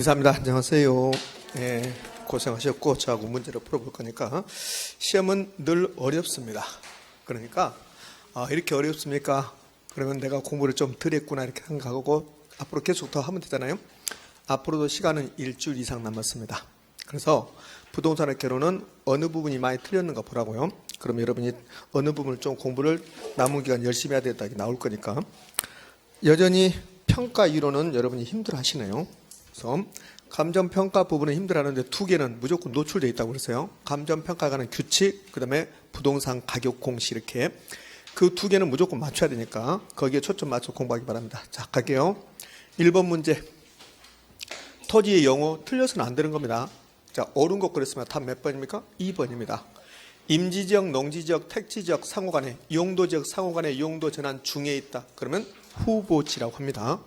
감사합니다. 안녕하세요. 예, 고생하셨고 저하고 문제를 풀어볼 거니까 시험은 늘 어렵습니다. 그러니까 이렇게 어렵습니까? 그러면 내가 공부를 좀 덜 했구나 이렇게 생각하고 앞으로 계속 더 하면 되잖아요. 앞으로도 시간은 일주일 이상 남았습니다. 그래서 부동산의 개론은 어느 부분이 많이 틀렸는가 보라고요. 그럼 여러분이 어느 부분을 좀 공부를 남은 기간 열심히 해야 되겠다 나올 거니까. 여전히 평가 이론은 여러분이 힘들어 하시네요. 그래서 감정평가 부분은 힘들어하는데 두 개는 무조건 노출되어 있다고 그랬어요. 감정평가에 관한 규칙, 그 다음에 부동산 가격 공시 이렇게 그 두 개는 무조건 맞춰야 되니까 거기에 초점 맞춰 공부하기 바랍니다. 자, 갈게요. 1번 문제. 토지의 용어 틀려서는 안 되는 겁니다. 자, 옳은 것 그랬으면 답 몇 번입니까? 2번입니다. 임지지역, 농지지역, 택지지역 상호간에 용도지역 상호간에 용도 전환 중에 있다. 그러면 후보지라고 합니다.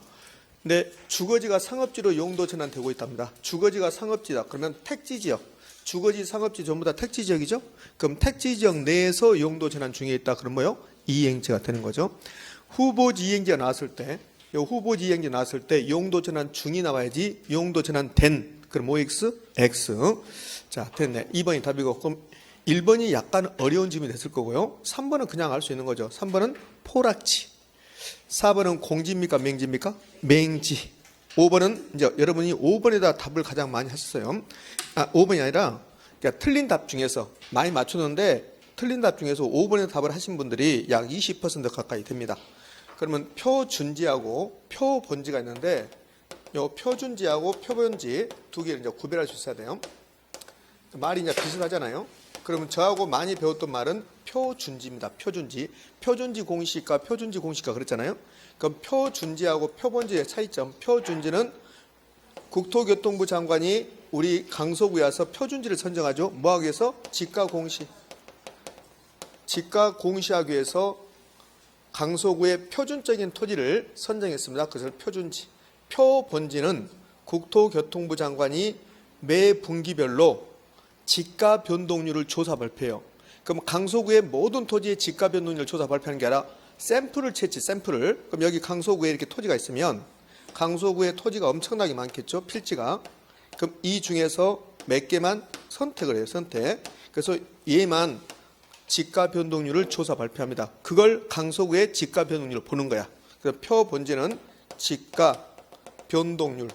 근데 주거지가 상업지로 용도 전환되고 있답니다. 주거지가 상업지다. 그러면 택지지역, 주거지, 상업지 전부 다 택지지역이죠? 그럼 택지지역 내에서 용도 전환 중에 있다. 그럼 뭐요? 이행지가 되는 거죠. 후보지 이행지가 나왔을 때, 요 후보지 이행지 나왔을 때 용도 전환 중이 나와야지 용도 전환 된. 그럼 OX? X. 자, 됐네. 2번이 답이고. 그럼 1번이 약간 어려운 질문이 됐을 거고요. 3번은 그냥 알 수 있는 거죠. 3번은 포락지. 4번은 공지입니까? 맹지입니까? 맹지. 5번은 이제 여러분이 5번에다 답을 가장 많이 하셨어요. 5번이 아니라 그러니까 틀린 답 중에서 많이 맞췄는데 틀린 답 중에서 5번에 답을 하신 분들이 약 20% 가까이 됩니다. 그러면 표준지하고 표본지가 있는데 요 표준지하고 표본지 두 개를 이제 구별할 수 있어야 돼요. 말이 이제 비슷하잖아요. 그러면 저하고 많이 배웠던 말은 표준지입니다. 표준지. 표준지 공시가 표준지 공시가 그랬잖아요. 그럼 표준지하고 표본지의 차이점. 표준지는 국토교통부 장관이 우리 강서구에 와서 표준지를 선정하죠. 뭐하기 위해서? 지가 공시. 지가 공시하기 위해서 강서구의 표준적인 토지를 선정했습니다. 그래서 표준지. 표본지는 국토교통부 장관이 매 분기별로 지가 변동률을 조사 발표해요. 그럼 강서구의 모든 토지의 지가 변동률을 조사 발표하는 게 아니라 샘플을 채취, 샘플을. 그럼 여기 강서구에 이렇게 토지가 있으면 강서구에 토지가 엄청나게 많겠죠, 필지가. 그럼 이 중에서 몇 개만 선택을 해요, 선택. 그래서 얘만 지가 변동률을 조사 발표합니다. 그걸 강서구의 지가 변동률을 보는 거야. 그래서 표 본지는 지가 변동률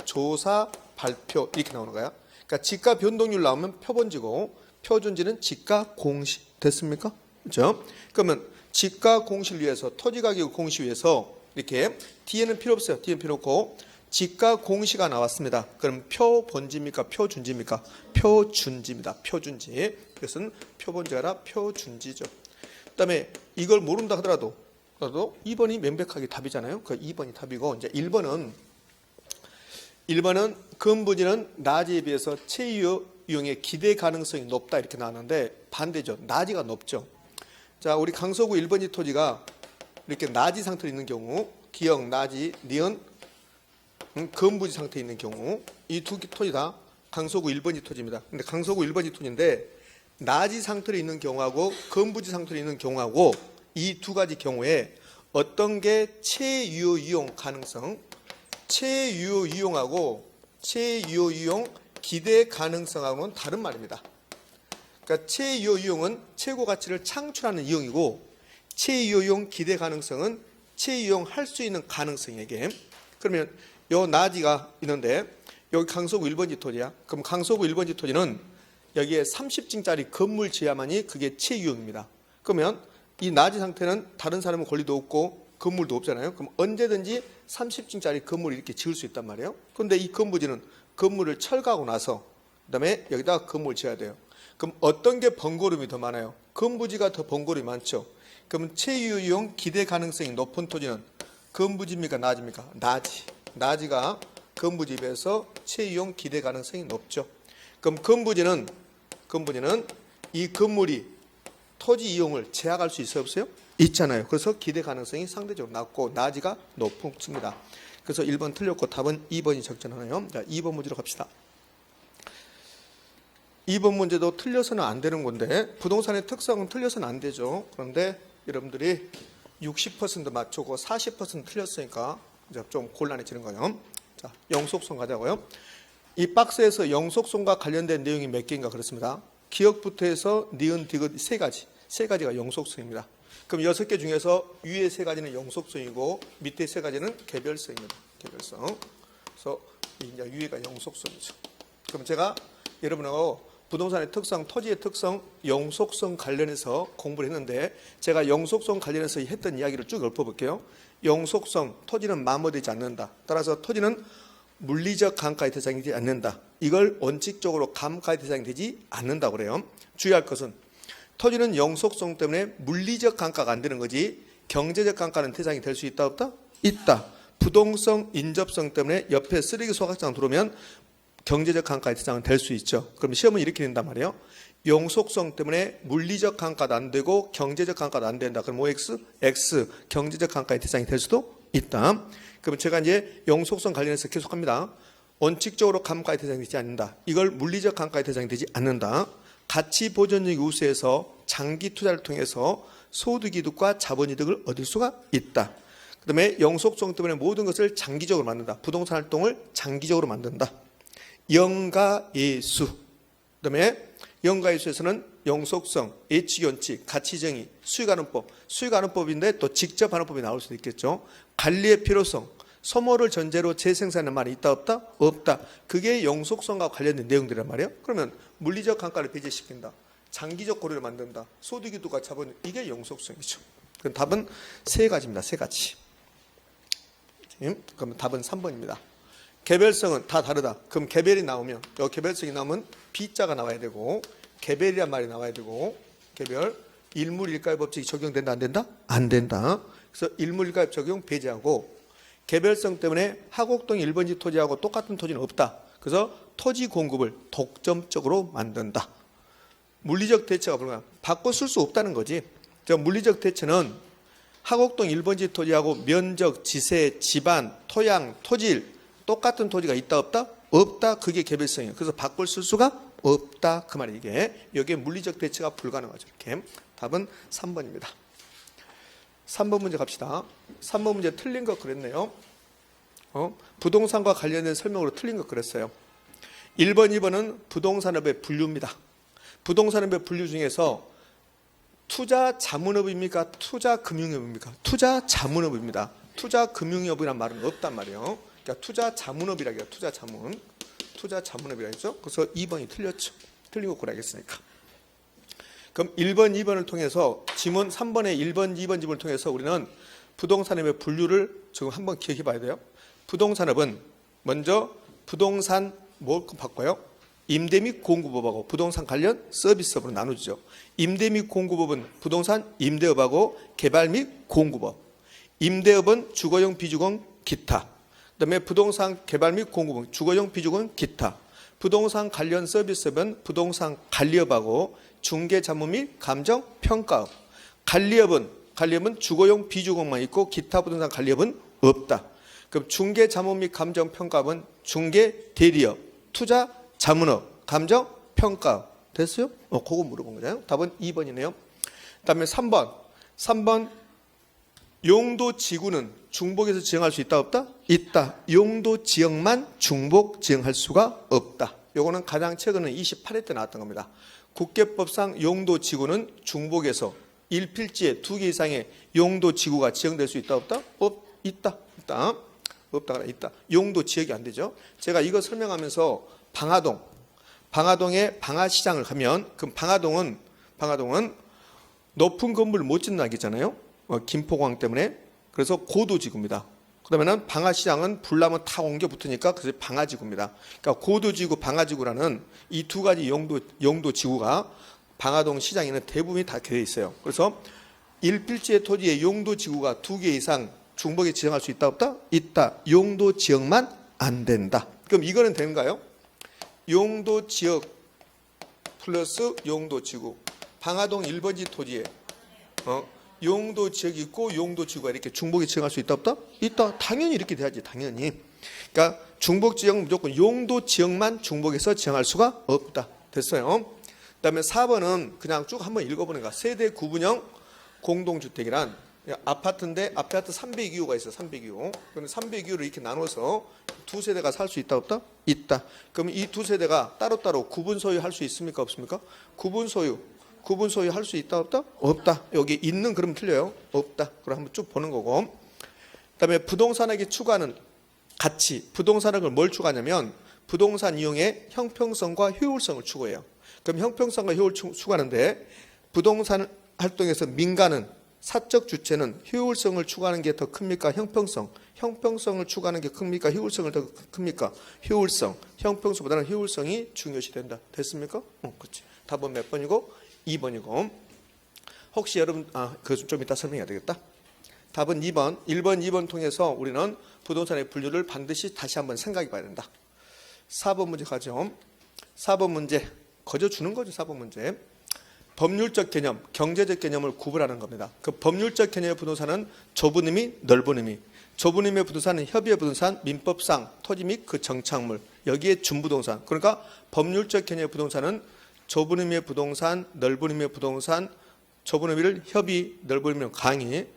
조사 발표 이렇게 나오는 거야. 그러니까 지가 변동률 나오면 표본지고 표준지는 지가 공시. 됐습니까? 그렇죠? 그러면 지가 공시를 위해서 토지 가격 공시 위해서 이렇게 뒤에는 필요 없어요. 뒤에는 필요 없고 지가 공시가 나왔습니다. 그럼 표본지입니까? 표준지입니까? 표준지입니다. 표준지. 그것은 표본지가 아니라 표준지죠. 그다음에 이걸 모른다 하더라도 2번이 명백하게 답이잖아요. 그 2번이 답이고 이제 1번은 근부지는 나지에 비해서 체유 이용의 기대 가능성이 높다 이렇게 나왔는데 반대죠. 나지가 높죠. 자, 우리 강서구 1번지 토지가 이렇게 나지 상태로 있는 경우, 기역, 나지, 니은, 근부지 상태에 있는 경우 이 두 토지 다 강서구 1번지 토지입니다. 근데 강서구 1번지 토지인데 나지 상태로 있는 경우하고 근부지 상태로 있는 경우하고 이 두 가지 경우에 어떤 게 체유 이용 가능성, 체유 이용하고 체유 이용 기대 가능성하고는 다른 말입니다. 그러니까 체유 이용은 최고 가치를 창출하는 이용이고 체유 이용 기대 가능성은 체유 이용 할 수 있는 가능성에게. 그러면 요 나지가 있는데 여기 강서구 1번지 토지야. 그럼 강서구 1번지 토지는 여기에 30층짜리 건물 지어야만이 그게 체유 이용입니다. 그러면 이 나지 상태는 다른 사람은 권리도 없고 건물도 없잖아요. 그럼 언제든지 30층짜리 건물을 이렇게 지을 수 있단 말이에요. 그런데 이 건부지는 건물을 철거하고 나서 그다음에 여기다가 건물을 지어야 돼요. 그럼 어떤 게 번거로움이 더 많아요? 건부지가 더 번거로움이 많죠. 그럼 체유 이용 기대 가능성이 높은 토지는 건부지입니까? 나지입니까? 나지. 나지가 건부지에 비해서 체유 이용 기대 가능성이 높죠. 그럼 건부지는 이 건물이 토지 이용을 제약할 수 있어요? 없어요? 있잖아요. 그래서 기대 가능성이 상대적으로 낮고 나지가 높습니다. 그래서 1번 틀렸고 답은 2번이 적절하네요. 자, 2번 문제로 갑시다. 2번 문제도 틀려서는 안 되는 건데 부동산의 특성은 틀려서는 안 되죠. 그런데 여러분들이 60% 맞추고 40% 틀렸으니까 이제 좀 곤란해지는 거예요. 자, 영속성 가자고요. 이 박스에서 영속성과 관련된 내용이 몇 개인가 그렇습니다. 기억부터 해서 니은, 디귿 세 가지가 영속성입니다. 그럼 6개 중에서 위에 3가지는 영속성이고 밑에 3가지는 개별성입니다. 개별성. 그래서 이제 위에가 영속성이죠. 그럼 제가 여러분하고 부동산의 특성, 토지의 특성, 영속성 관련해서 공부를 했는데 제가 영속성 관련해서 했던 이야기를 쭉 읊어볼게요. 영속성, 토지는 마모되지 않는다. 따라서 토지는 물리적 감가의 대상이 되지 않는다. 이걸 원칙적으로 감가의 대상이 되지 않는다고 그래요. 주의할 것은 토지는 영속성 때문에 물리적 감가가 안 되는 거지 경제적 감가는 대상이 될 수 있다 없다? 있다. 부동성, 인접성 때문에 옆에 쓰레기 소각장 들어오면 경제적 감가의 대상은 될 수 있죠. 그럼 시험은 이렇게 된단 말이에요. 영속성 때문에 물리적 감가도 안 되고 경제적 감가도 안 된다. 그럼 OX, X 경제적 감가의 대상이 될 수도 있다. 그럼 제가 이제 영속성 관련해서 계속합니다. 원칙적으로 감가의 대상이 되지 않는다. 이걸 물리적 감가의 대상이 되지 않는다. 가치 보존력이 우수해서 장기 투자를 통해서 소득이득과 자본이득을 얻을 수가 있다. 그 다음에 영속성 때문에 모든 것을 장기적으로 만든다. 부동산 활동을 장기적으로 만든다. 영가예수. 그 다음에 영가예수에서는 영속성, 예치원칙, 가치정의, 수익하는법, 수익하는법인데 또 직접 하는 법이 나올 수도 있겠죠. 관리의 필요성, 소모를 전제로 재생산하는 말이 있다 없다? 없다. 그게 영속성과 관련된 내용들이란 말이에요. 그러면 물리적 감가를 배제시킨다. 장기적 고려를 만든다. 소득이득과 자본, 이게 영속성이죠. 그럼 답은 3가지입니다. 3가지. 그럼 답은 3번입니다. 개별성은 다 다르다. 그럼 개별이 나오면, 여기 개별성이 나오면 B자가 나와야 되고, 개별이란 말이 나와야 되고, 개별, 일물일가의 법칙이 적용된다, 안 된다? 안 된다. 그래서 일물일가의 적용 배제하고, 개별성 때문에 하곡동 1번지 토지하고 똑같은 토지는 없다. 그래서 토지 공급을 독점적으로 만든다. 물리적 대체가 불가능. 바꿔 쓸 수 없다는 거지. 물리적 대체는 하곡동 1번지 토지하고 면적, 지세, 지반, 토양, 토질 똑같은 토지가 있다 없다? 없다. 그게 개별성이에요. 그래서 바꿀 쓸 수가 없다. 그 말이 이게. 여기에 물리적 대체가 불가능하죠. 이렇게. 답은 3번입니다. 3번 문제 갑시다. 3번 문제 틀린 거 그랬네요. 부동산과 관련된 설명으로 틀린 거 그랬어요. 1번, 2번은 부동산업의 분류입니다. 부동산업의 분류 중에서 투자 자문업입니까? 투자 금융업입니까? 투자 자문업입니다. 투자 금융업이란 말은 없단 말이에요. 그러니까 투자 자문업이라고 해요. 투자 자문. 투자 자문업이라고 했죠. 그래서 2번이 틀렸죠. 틀린 거 고르겠으니까. 그럼 1번, 2번을 통해서 지문 3번의 1번, 2번 지문을 통해서 우리는 부동산업의 분류를 지금 한번 기억해 봐야 돼요. 부동산업은 먼저 부동산 뭘 바꿔요? 임대 및 공급업하고 부동산 관련 서비스업으로 나누죠. 임대 및 공급업은 부동산 임대업하고 개발 및 공급업. 임대업은 주거용, 비주거용, 기타. 그다음에 부동산 개발 및 공급은 주거용, 비주거용, 기타. 부동산 관련 서비스업은 부동산 관리업하고 중개 자문 및 감정 평가업. 관리업은 주거용, 비주거용만 있고 기타 부동산 관리업은 없다. 그럼 중개 자문 및 감정 평가업은 중개 대리업, 투자 자문업, 감정 평가업. 됐어요? 그거 물어본 거잖아요. 답은 2번이네요. 그다음에 3번 용도 지구는 중복에서 지정할 수 있다 없다? 있다. 용도 지역만 중복 지정할 수가 없다. 요거는 가장 최근에 28회 때 나왔던 겁니다. 국계법상 용도 지구는 중복에서 1필지에 2개 이상의 용도 지구가 지정될 수 있다 없다? 있다. 없다. 있다. 용도 지역이 안 되죠. 제가 이거 설명하면서 방화동에 방화시장을 가면 그럼 방화동은 높은 건물 못 짓는 잖아요. 김포광 때문에. 그래서 고도지구입니다. 그러면은 방화시장은 불나면 다 옮겨 붙으니까 그래서 방화지구입니다. 그러니까 고도지구, 방화지구라는 이 2가지 용도지구가 방화동 시장에는 대부분이 다 되어 있어요. 그래서 1필지의 토지에 용도지구가 2개 이상 중복에 지정할 수 있다 없다? 있다. 용도지역만 안 된다. 그럼 이거는 되는가요? 용도지역 플러스 용도지구. 방화동 1번지 토지에 용도지역이 있고 용도지구가 이렇게 중복에 지정할 수 있다 없다? 있다. 당연히 이렇게 돼야지. 당연히. 그러니까 중복지역은 무조건 용도지역만 중복해서 지정할 수가 없다. 됐어요. 그다음에 4번은 그냥 쭉 한번 읽어보는 거야. 세대 구분형 공동주택이란 아파트인데 아파트 300여호가 있어. 300여. 그럼 300여호를 이렇게 나눠서 두 세대가 살 수 있다 없다? 있다. 그럼 이 두 세대가 따로따로 구분 소유할 수 있습니까 없습니까? 구분 소유 할 수 있다 없다? 없다. 여기 있는 그럼 틀려요. 없다. 그럼 한번 쭉 보는 거고. 그다음에 부동산에게 추구하는 가치, 부동산을 뭘 추구하냐면 부동산 이용의 형평성과 효율성을 추구해요. 그럼 형평성과 효율성을 추구하는데 부동산 활동에서 민간은 사적 주체는 효율성을 추구하는 게 더 큽니까? 형평성을 추구하는 게 큽니까? 효율성을 더 큽니까? 효율성. 형평성보다는 효율성이 중요시 된다. 됐습니까? 그렇지. 답은 몇 번이고? 2번이고. 혹시 여러분 그것 좀 이따 설명해야 되겠다. 답은 2번. 1번, 2번 통해서 우리는 부동산의 분류를 반드시 다시 한번 생각해 봐야 된다. 4번 문제 가죠. 4번 문제 거저 주는 거죠. 4번 문제. 법률적 개념, 경제적 개념을 구분하는 겁니다. 그 법률적 개념의 부동산은 좁은 의미, 넓은 의미. 좁은 의미의 부동산은 협의의 부동산, 민법상 토지 및 그 정착물. 여기에 준부동산. 그러니까 법률적 개념의 부동산은 좁은 의미의 부동산, 넓은 의미의 부동산, 좁은 의미를 협의, 넓은 의미를 강의.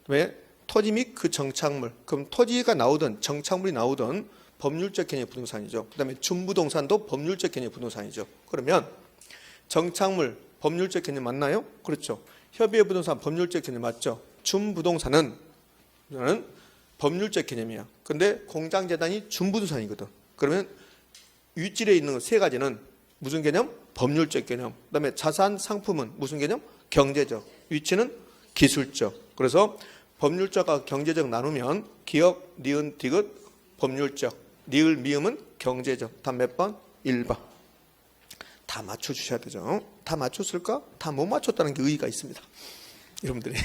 그다음에 토지 및 그 정착물. 그럼 토지가 나오든 정착물이 나오든 법률적 개념의 부동산이죠. 그다음에 준부동산도 법률적 개념의 부동산이죠. 그러면 정착물 법률적 개념 맞나요? 그렇죠. 협의의 부동산 법률적 개념 맞죠. 준부동산은 법률적 개념이야. 근데 공장재단이 준부동산이거든. 그러면 윗줄에 있는 세 가지는 무슨 개념? 법률적 개념. 그다음에 자산 상품은 무슨 개념? 경제적. 위치는 기술적. 그래서 법률적과 경제적 나누면 기역, 니은, 디귿 법률적. 니을, 미음은 경제적. 답 몇 번? 1번. 다 맞춰주셔야 되죠. 다 맞췄을까? 다 못 맞췄다는 게 의의가 있습니다. 여러분들이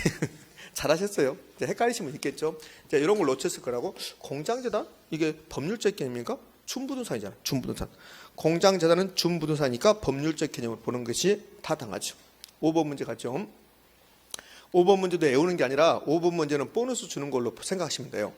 잘하셨어요. 이제 헷갈리시면 있겠죠. 이제 이런 걸 놓쳤을 거라고. 공장재단? 이게 법률적 개념인가? 준부동산이잖아. 준부동산. 공장재단은 준부동산이니까 법률적 개념을 보는 것이 타당하죠. 5번 문제 가죠. 5번 문제도 외우는 게 아니라 5번 문제는 보너스 주는 걸로 생각하시면 돼요.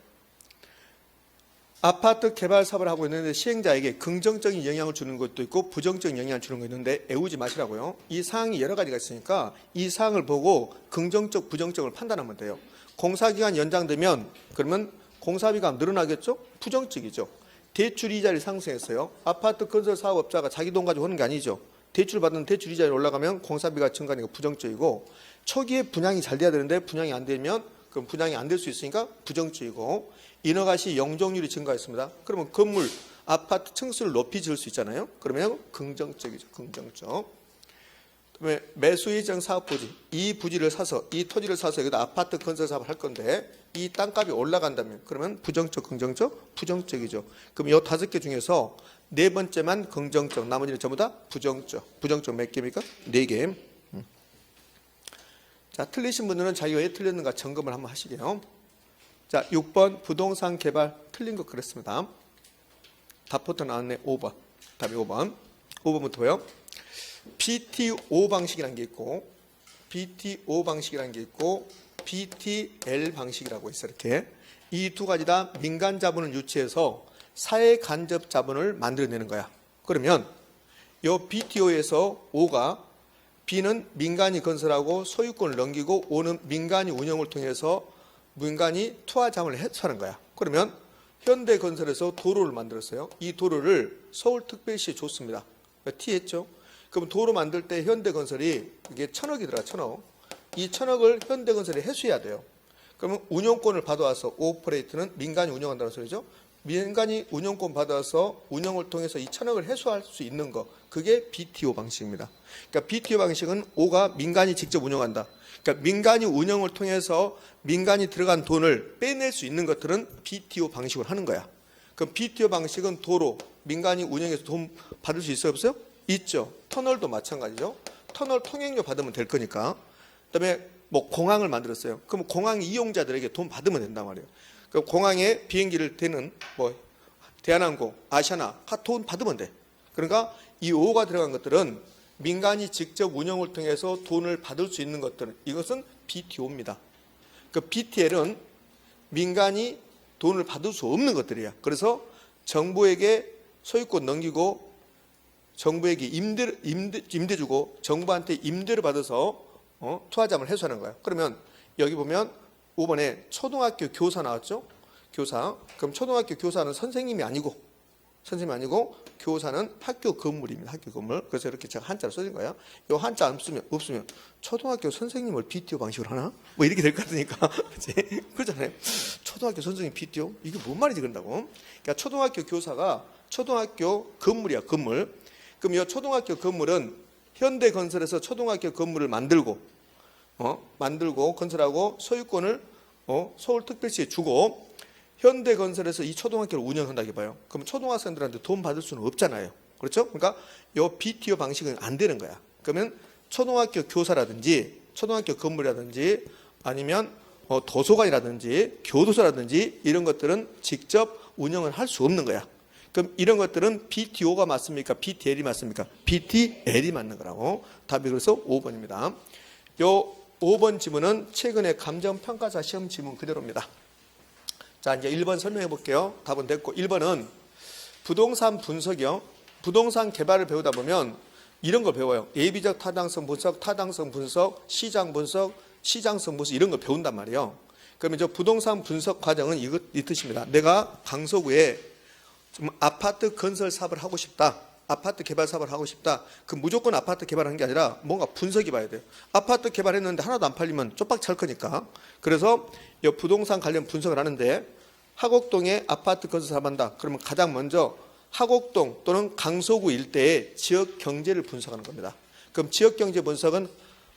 아파트 개발 사업을 하고 있는데 시행자에게 긍정적인 영향을 주는 것도 있고 부정적인 영향을 주는 것도 있는데 외우지 마시라고요. 이 사항이 여러 가지가 있으니까 이 사항을 보고 긍정적, 부정적을 판단하면 돼요. 공사기간 연장되면 그러면 공사비가 늘어나겠죠? 부정적이죠. 대출 이자율이 상승했어요. 아파트 건설 사업업자가 자기 돈 가지고 하는 게 아니죠. 대출 받는 대출 이자율이 올라가면 공사비가 증가하니까 부정적이고 초기에 분양이 잘 돼야 되는데 분양이 안 되면 그럼 분양이 안 될 수 있으니까 부정적이고 인허가시 영종률이 증가했습니다. 그러면 건물, 아파트 층수를 높이 지을 수 있잖아요. 그러면 긍정적이죠. 긍정적. 그다음에 매수 예정 사업 부지, 이 부지를 사서 이 토지를 사서 여기다 아파트 건설 사업을 할 건데 이 땅값이 올라간다면 그러면 부정적, 긍정적, 부정적이죠. 그럼 이 5개 중에서 네 번째만 긍정적, 나머지는 전부 다 부정적. 부정적 몇 개입니까? 4개. 자, 틀리신 분들은 자기가 왜 틀렸는가 점검을 한번 하시게요. 자, 6번 부동산 개발 틀린 것 그랬습니다. 답부터 나왔네. 5번. 답이 5번. 5번부터요. BTO 방식이라는 게 있고 BTO 방식이라는 게 있고 BTL 방식이라고 있어요. 이렇게 이 두 가지 다 민간 자본을 유치해서 사회 간접 자본을 만들어내는 거야. 그러면 이 BTO에서 O가 B는 민간이 건설하고 소유권을 넘기고 O는 민간이 운영을 통해서 민간이 투하 자본을 해소하는 거야. 그러면 현대건설에서 도로를 만들었어요. 이 도로를 서울특별시에 줬습니다. T 했죠. 그럼 도로 만들 때 현대건설이 이게 1,000억이더라. 1,000억. 이 1,000억을 현대건설이 회수해야 돼요. 그러면 운영권을 받아와서 오퍼레이트는 민간이 운영한다는 소리죠. 민간이 운영권 받아서 운영을 통해서 이 1,000억을 회수할 수 있는 거, 그게 BTO 방식입니다. 그러니까 BTO 방식은 O가 민간이 직접 운영한다. 그러니까 민간이 운영을 통해서 민간이 들어간 돈을 빼낼 수 있는 것들은 BTO 방식으로 하는 거야. 그럼 BTO 방식은 도로, 민간이 운영해서 돈 받을 수 있어요, 없어요? 있죠. 터널도 마찬가지죠. 터널 통행료 받으면 될 거니까. 그다음에 뭐 공항을 만들었어요. 그럼 공항 이용자들에게 돈 받으면 된단 말이에요. 그럼 공항에 비행기를 대는 뭐 대한항공, 아시아나 돈 받으면 돼. 그러니까 이 5가 들어간 것들은 민간이 직접 운영을 통해서 돈을 받을 수 있는 것들은 이것은 BTO입니다. 그 BTL은 민간이 돈을 받을 수 없는 것들이야. 그래서 정부에게 소유권 넘기고 정부에게 임대 주고 정부한테 임대를 받아서 투하자금을 해소하는 거야. 그러면 여기 보면 5번에 초등학교 교사 나왔죠. 교사. 그럼 초등학교 교사는 선생님이 아니고 교사는 학교 건물입니다. 학교 건물. 그래서 이렇게 제가 한자로 써진 거예요. 이 한자 없으면 초등학교 선생님을 BTO 방식으로 하나? 뭐 이렇게 될 것 같으니까. 그렇잖아요. 초등학교 선생님 BTO? 이게 뭔 말이지 그런다고? 그러니까 초등학교 교사가 초등학교 건물이야, 건물. 그럼 이 초등학교 건물은 현대건설에서 초등학교 건물을 만들고 건설하고 소유권을 서울특별시에 주고 현대건설에서 이 초등학교를 운영한다고 봐요. 그럼 초등학생들한테 돈 받을 수는 없잖아요. 그렇죠? 그러니까 이 BTO 방식은 안 되는 거야. 그러면 초등학교 교사라든지 초등학교 건물이라든지 아니면 도서관이라든지 교도소라든지 이런 것들은 직접 운영을 할 수 없는 거야. 그럼 이런 것들은 BTO가 맞습니까? BTL이 맞습니까? BTL이 맞는 거라고. 답이 그래서 5번입니다. 요 5번 지문은 최근에 감정평가사 시험 지문 그대로입니다. 자, 이제 1번 설명해 볼게요. 답은 됐고 1번은 부동산 분석이요. 부동산 개발을 배우다 보면 이런 걸 배워요. 예비적 타당성 분석, 시장 분석, 시장성 분석 이런 걸 배운단 말이에요. 그러면 저 부동산 분석 과정은 이 뜻입니다. 내가 강서구에 좀 아파트 건설 사업을 하고 싶다. 아파트 개발 사업을 하고 싶다. 그 무조건 아파트 개발하는 게 아니라 뭔가 분석해 봐야 돼요. 아파트 개발했는데 하나도 안 팔리면 쪽박 찰 거니까. 그래서 이 부동산 관련 분석을 하는데 하곡동에 아파트 건설 사업한다. 그러면 가장 먼저 하곡동 또는 강서구 일대의 지역 경제를 분석하는 겁니다. 그럼 지역 경제 분석은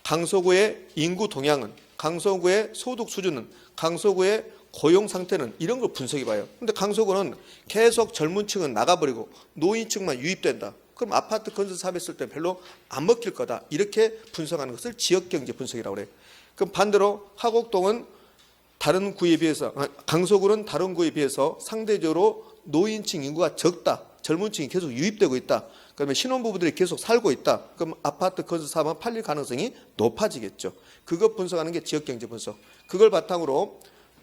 강서구의 인구 동향은, 강서구의 소득 수준은, 강서구의 고용 상태는 이런 걸 분석해 봐요. 근데 강서구는 계속 젊은 층은 나가버리고 노인층만 유입된다. 그럼 아파트 건설 사업했을 때 별로 안 먹힐 거다. 이렇게 분석하는 것을 지역경제 분석이라고 그래요. 그럼 반대로 하곡동은 다른 구에 비해서, 강서구는 다른 구에 비해서 상대적으로 노인층 인구가 적다. 젊은 층이 계속 유입되고 있다. 그러면 신혼부부들이 계속 살고 있다. 그럼 아파트 건설 사업은 팔릴 가능성이 높아지겠죠. 그것 분석하는 게 지역경제 분석. 그걸 바탕으로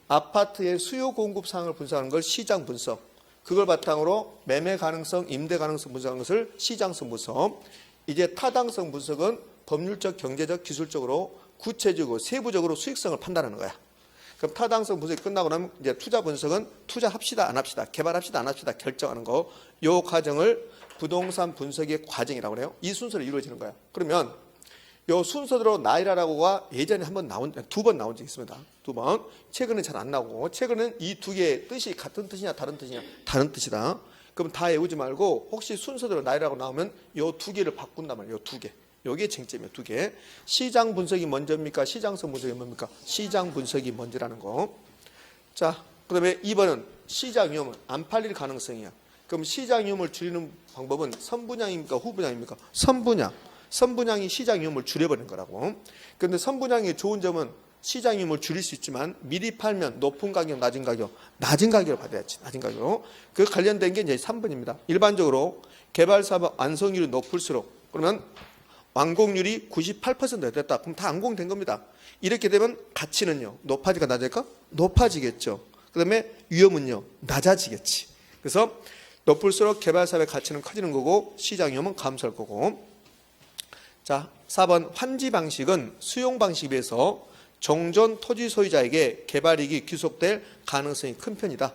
아파트의 수요 공급 상황을 분석하는 걸 시장 분석. 그걸 바탕으로 매매 가능성, 임대 가능성 분석하는 것을 시장성 분석. 이제 타당성 분석은 법률적, 경제적, 기술적으로 구체적으로 세부적으로 수익성을 판단하는 거야. 그럼 타당성 분석이 끝나고 나면 이제 투자 분석은 투자합시다 안 합시다, 개발합시다 안 합시다 결정하는 거. 요 과정을 부동산 분석의 과정이라고 그래요. 이 순서로 이루어지는 거야. 그러면 요 순서대로 나이라라고가 예전에 두 번 나온 적이 있습니다. 두 번. 최근에 잘 안 나오고, 최근에는 이 두 개의 뜻이 같은 뜻이냐 다른 뜻이냐? 다른 뜻이다. 그럼 다 외우지 말고 혹시 순서대로 나이라고 나오면 요 두 개를 바꾼단 말이에요. 요 두 개. 요게 쟁점이에요. 두 개. 시장 분석이 먼저입니까? 시장성 분석이 뭡니까? 시장 분석이 먼저라는 거. 자, 그다음에 2번은 시장 위험은 안 팔릴 가능성이야. 그럼 시장 위험을 줄이는 방법은 선분양입니까? 후분양입니까? 선분양. 선분양이 시장 위험을 줄여버리는 거라고. 그런데 선분양의 좋은 점은 시장 위험을 줄일 수 있지만 미리 팔면 높은 가격, 낮은 가격을 받아야지. 낮은 가격으로. 그 관련된 게 이제 3번입니다. 일반적으로 개발 사업 완성률이 높을수록 그러면 완공률이 98%가 됐다. 그럼 다 완공된 겁니다. 이렇게 되면 가치는요. 높아질까 낮아질까? 높아지겠죠. 그다음에 위험은요. 낮아지겠지. 그래서 높을수록 개발 사업의 가치는 커지는 거고 시장 위험은 감소할 거고. 자, 4번 환지 방식은 수용 방식에 비해서 종전 토지 소유자에게 개발이익이 귀속될 가능성이 큰 편이다.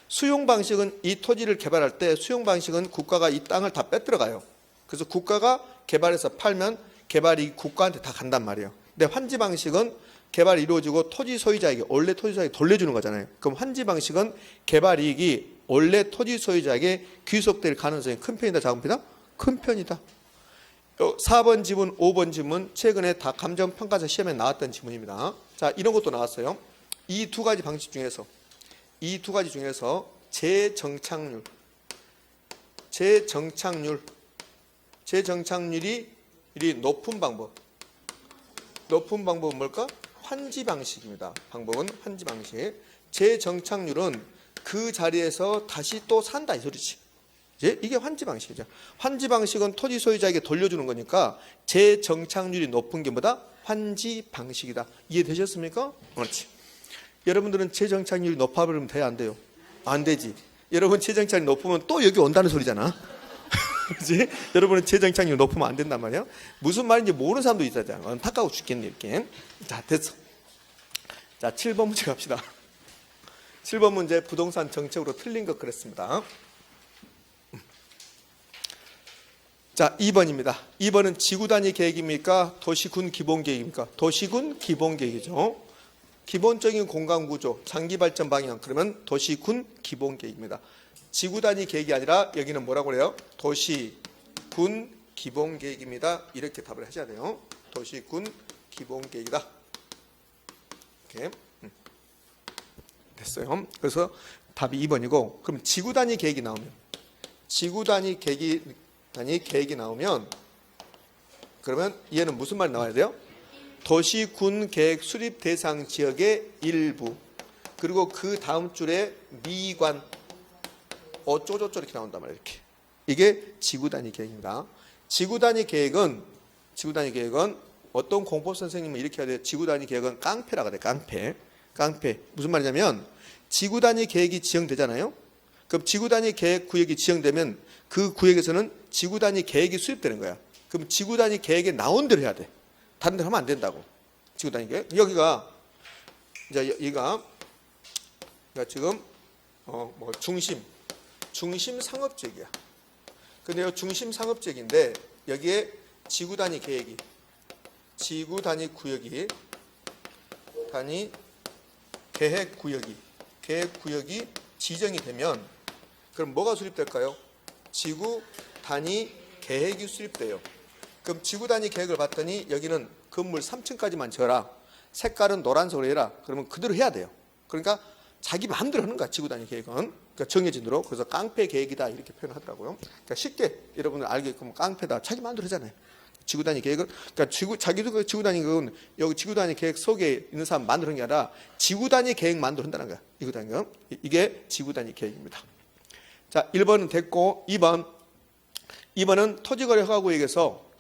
수용 방식은 이 토지를 개발할 때 수용 방식은 국가가 이 땅을 다 빼들어가요. 그래서 국가가 개발해서 팔면 개발이익이 국가한테 다 간단 말이에요. 근데 환지 방식은 개발이 이루어지고 토지 소유자에게 원래 토지 소유자에게 돌려주는 거잖아요. 그럼 환지 방식은 개발이익이 원래 토지 소유자에게 귀속될 가능성이 큰 편이다, 작은 편이다? 큰 편이다. 4번 지문, 5번 지문 최근에 다 감정평가사 시험에 나왔던 지문입니다. 자, 이런 것도 나왔어요. 이 두 가지 방식 중에서 재정착률이 높은 방법은 뭘까? 환지 방식입니다. 방법은 환지 방식. 재정착률은 그 자리에서 다시 또 산다 이 소리지. 이게 환지 방식이죠. 환지 방식은 토지 소유자에게 돌려주는 거니까 재정착률이 높은 게 뭐다? 환지 방식이다. 이해되셨습니까? 그렇지. 여러분들은 재정착률이 높아버리면 돼요? 안 돼요? 안 되지. 여러분 재정착률이 높으면 또 여기 온다는 소리잖아. 그렇지? 여러분은 재정착률이 높으면 안 된단 말이야. 무슨 말인지 모르는 사람도 있잖아. 안타까워 죽겠네 이렇게. 자, 됐어. 자, 7번 문제 갑시다. 7번 문제 부동산 정책으로 틀린 것 그랬습니다. 자, 2번입니다. 2번은 지구 단위 계획입니까? 도시군 기본 계획입니까? 도시군 기본 계획이죠. 기본적인 공간 구조, 장기 발전 방향, 그러면 도시군 기본 계획입니다. 지구 단위 계획이 아니라 여기는 뭐라고 그래요? 도시군 기본 계획입니다. 이렇게 답을 하셔야 돼요. 도시군 기본 계획이다. 이렇게 됐어요. 그래서 답이 2번이고, 그럼 지구 단위 계획이 나오면, 지구 단위 계획이 나오면, 그러면 얘는 무슨 말이 나와야 돼요? 도시군 계획 수립 대상 지역의 일부, 그리고 그 다음 줄에 미관 어쩌고저쩌고 이렇게 나온단 말이에요. 이렇게. 이게 지구 단위 계획입니다. 지구 단위 계획은 어떤 공법 선생님은 이렇게 해야 돼요. 지구 단위 계획은 깡패라고 해요. 깡패. 무슨 말이냐면 지구 단위 계획이 지정되잖아요. 그럼 지구 단위 계획 구역이 지정되면 그 구역에서는 지구 단위 계획이 수립되는 거야. 그럼 지구 단위 계획에 나온 대로 해야 돼. 다른 데로 하면 안 된다고. 지구 단위 계획. 여기가 이제 여기가 지금 중심 상업지역이야. 근데 이 중심 상업지역인데 여기에 지구 단위 계획이, 지구 단위 구역이, 계획 구역이 지정이 되면 그럼 뭐가 수립될까요? 지구 단위 계획이 수립돼요. 그럼 지구 단위 계획을 봤더니 여기는 건물 3층까지만 지어라. 색깔은 노란색으로 해라. 그러면 그대로 해야 돼요. 그러니까 자기 마음대로 하는 거야. 지구 단위 계획은. 그러니까 정해진 대로. 그래서 깡패 계획이다 이렇게 표현하더라고요. 그러니까 쉽게 여러분들 알게끔 깡패다. 자기 마음대로 하잖아요. 지구 단위 계획은, 그러니까 자기도 지구 단위 계획은 여기 지구 단위 계획 속에 있는 사람 만드는 게 아니라 지구 단위 계획 만들어 한다는 거야. 지구 단위 계획. 이게 지구 단위 계획입니다. 자, 1번은 됐고 2번은 토지거래 허가구역에서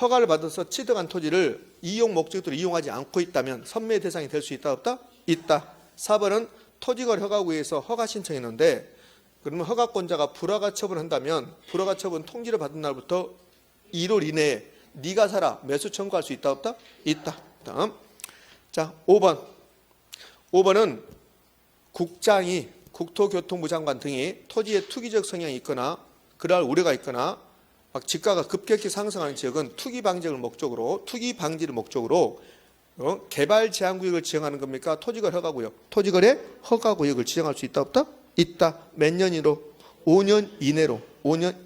허가를 받아서 취득한 토지를 이용 목적으로 이용하지 않고 있다면 선매 대상이 될 수 있다 없다? 있다. 4번은 토지거래 허가구역에서 허가 신청했는데 그러면 허가권자가 불허가 처분한다면 불허가 처분 통지를 받은 날부터 1월 이내에 네가 사라 매수 청구할 수 있다 없다? 있다. 다음. 자, 5번은 국장이 국토교통부 장관 등이 토지의 투기적 성향이 있거나 그러할 우려가 있거나 막 지가가 급격히 상승하는 지역은 투기 방지를 목적으로 개발 제한 구역을 지정하는 겁니까? 토지거래 허가구역을 지정할 수 있다 없다? 있다. 몇 년으로? 5년